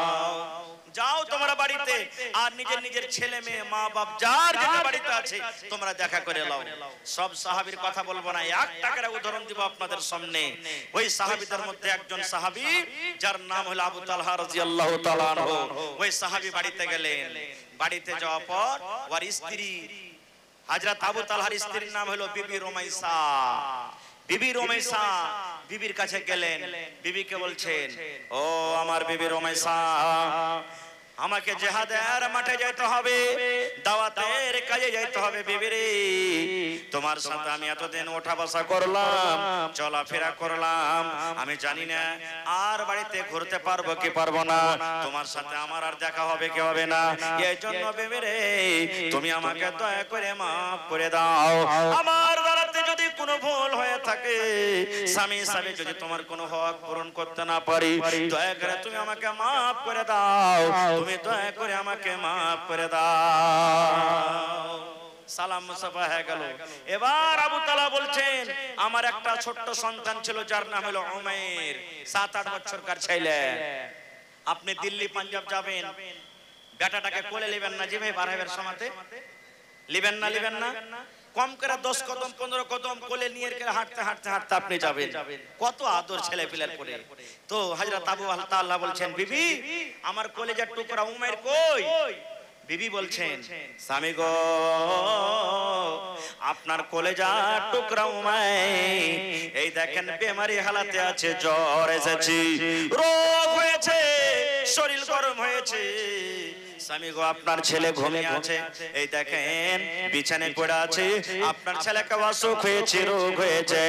যাও তোমরা বাড়িতে, আর নিজের নিজের ছেলে মেয়ে মা বাপ যার যেটা বাড়িতে আছে তোমরা দেখা করে নাও। সব সাহাবীর কথা বলবো না, একটা করে উদাহরণ দিব আপনাদের সামনে। ওই সাহাবীদের মধ্যে একজন সাহাবী যার নাম হলো আবু তালহা রাদিয়াল্লাহু তাআলা আনহু। ওই সাহাবী বাড়িতে গেলেন। বাড়িতে যাওয়ার পর ওর স্ত্রী হযরত আবু তালহার স্ত্রীর নাম হলো বিবি রুমাইসা। বিবি রুমাইসা বিবির কাছে গেলেন, বিবিকে বলছেন, ও আমার বিবি রুমাইসা, আমাকে জিহাদের মাঠে যেতে হবে, দাওয়াতের কাজে যেতে হবে। বিবি রে, তোমার সাথে আমি এতদিন ওঠা বসা করলাম, চলাফেরা করলাম, আমি জানি না আর বাড়িতে ঘুরতে পারবো কি পারবো না, তোমার সাথে আমার আর দেখা হবে কি হবে না। এই জন্য বিবি রে, তুমি আমাকে দয়া করে মাফ করে দাও। আমার দ্বারাতে যদি কোনো ভুল হয়ে থাকে, স্বামী হিসাবে যদি তোমার কোনো হক পূরণ করতে না পারি, দয়া করে তুমি আমাকে মাফ করে দাও, তুমি দয়া করে আমাকে মাফ করে দাও। সালাম মুসাফা হয়ে গেল। এবার আবু তালহা বলছেন, আমার একটা ছোট্ট সন্তান ছিল যার নাম হলো উমাইর, 7-8 বছরকার ছেলে। আপনি দিল্লি পাঞ্জাব যাবেন, বেটাটাকে কোলে নেবেন না, জি ভাই বারহাবের সমাতে নেবেন না, নেবেন না, কম করে 10 কদম 15 কদম কোলে নিয়ে হাঁটতে হাঁটতে হাঁটতে আপনি যাবেন। কত আদর ছেলে পিলার করে। তো হযরত আবু তালহা বলছেন, বিবি আমার কলেজার টুকরা উমাইর কই? বিবি বলছেন, স্বামী গো, আপনার কলেজার টুকরা উমাইর এই দেখেন বেমারি হালাতে আছে, জ্বর এসেছে, রোগ হয়েছে, শরীর গরম হয়েছে। স্বামী গো, আপনার ছেলে ঘুমিয়ে আছে, এই দেখেন বিছানায় পড়ে আছে, আপনার ছেলেকে অসুখ হয়েছে, রোগ হয়েছে,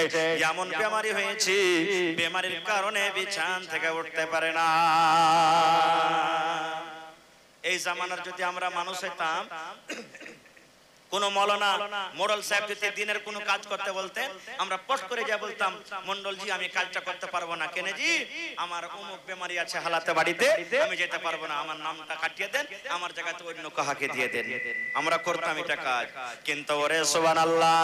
এমন বেমারি হয়েছে, বেমারির কারণে বিছান থেকে উঠতে পারে না। এই জামানার যদি আমরা মানুষ হইতাম, কোন মৌলানা মোড়ল সাহেব যদি দিনের কোনো কাজ করতে বলতেন, আমরা পোস্ট করে যা বলতাম, মন্ডল জি আমি কাজটা করতে পারবো না। কেন জি? আমার অমুক বেমারি আছে হালাতে বাড়িতে, আমি যেতে পারবো না, আমার নামটা কাটিয়ে দেন, আমার জায়গাতে অন্য কাহাকে দিয়ে দেন। আমরা করতাম এটা কাজ। কিন্তু ওরে সুবহানাল্লাহ,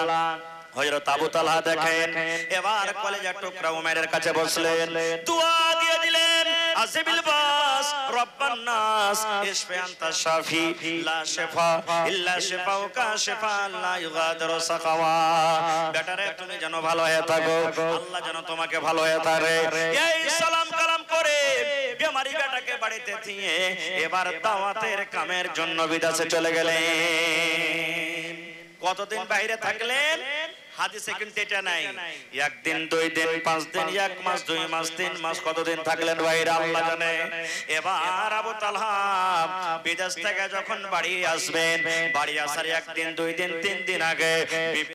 হযরত আবু তালহা দেখেন এবার কলেজার টুকরা উমাইরের কাছে বসলেন, দোয়া দিয়ে দিলেন, আজিবিল বাস রব্বান নাস ইশফি আনতা শাফি লা শিফা ইল্লা শিফাউকা শিফা লা ইগাদিরু সাকাওয়া। বেটারে তুমি যেন ভালো হয়ে থাকো, আল্লাহ যেন তোমাকে ভালো হয়ে থাকে। এই সালাম কালাম করে বেমারি বেটাকে বাড়িতে দিয়ে এবার দাওয়াতের কামের জন্য বিদেশে চলে গেলেন। কতদিন বাইরে থাকলেন? হাদিসে কিন্তু এটা নাই, 1 দিন 2 দিন 5 দিন 1 মাস 2 মাস 3 মাস কতদিন থাকলেন বাইরে আল্লাহ জানে। এবার আবু তালহা বিদেশ থেকে যখন বাড়ি আসবেন, বাড়ি আসার 1 দিন 2 দিন 3 দিন আগে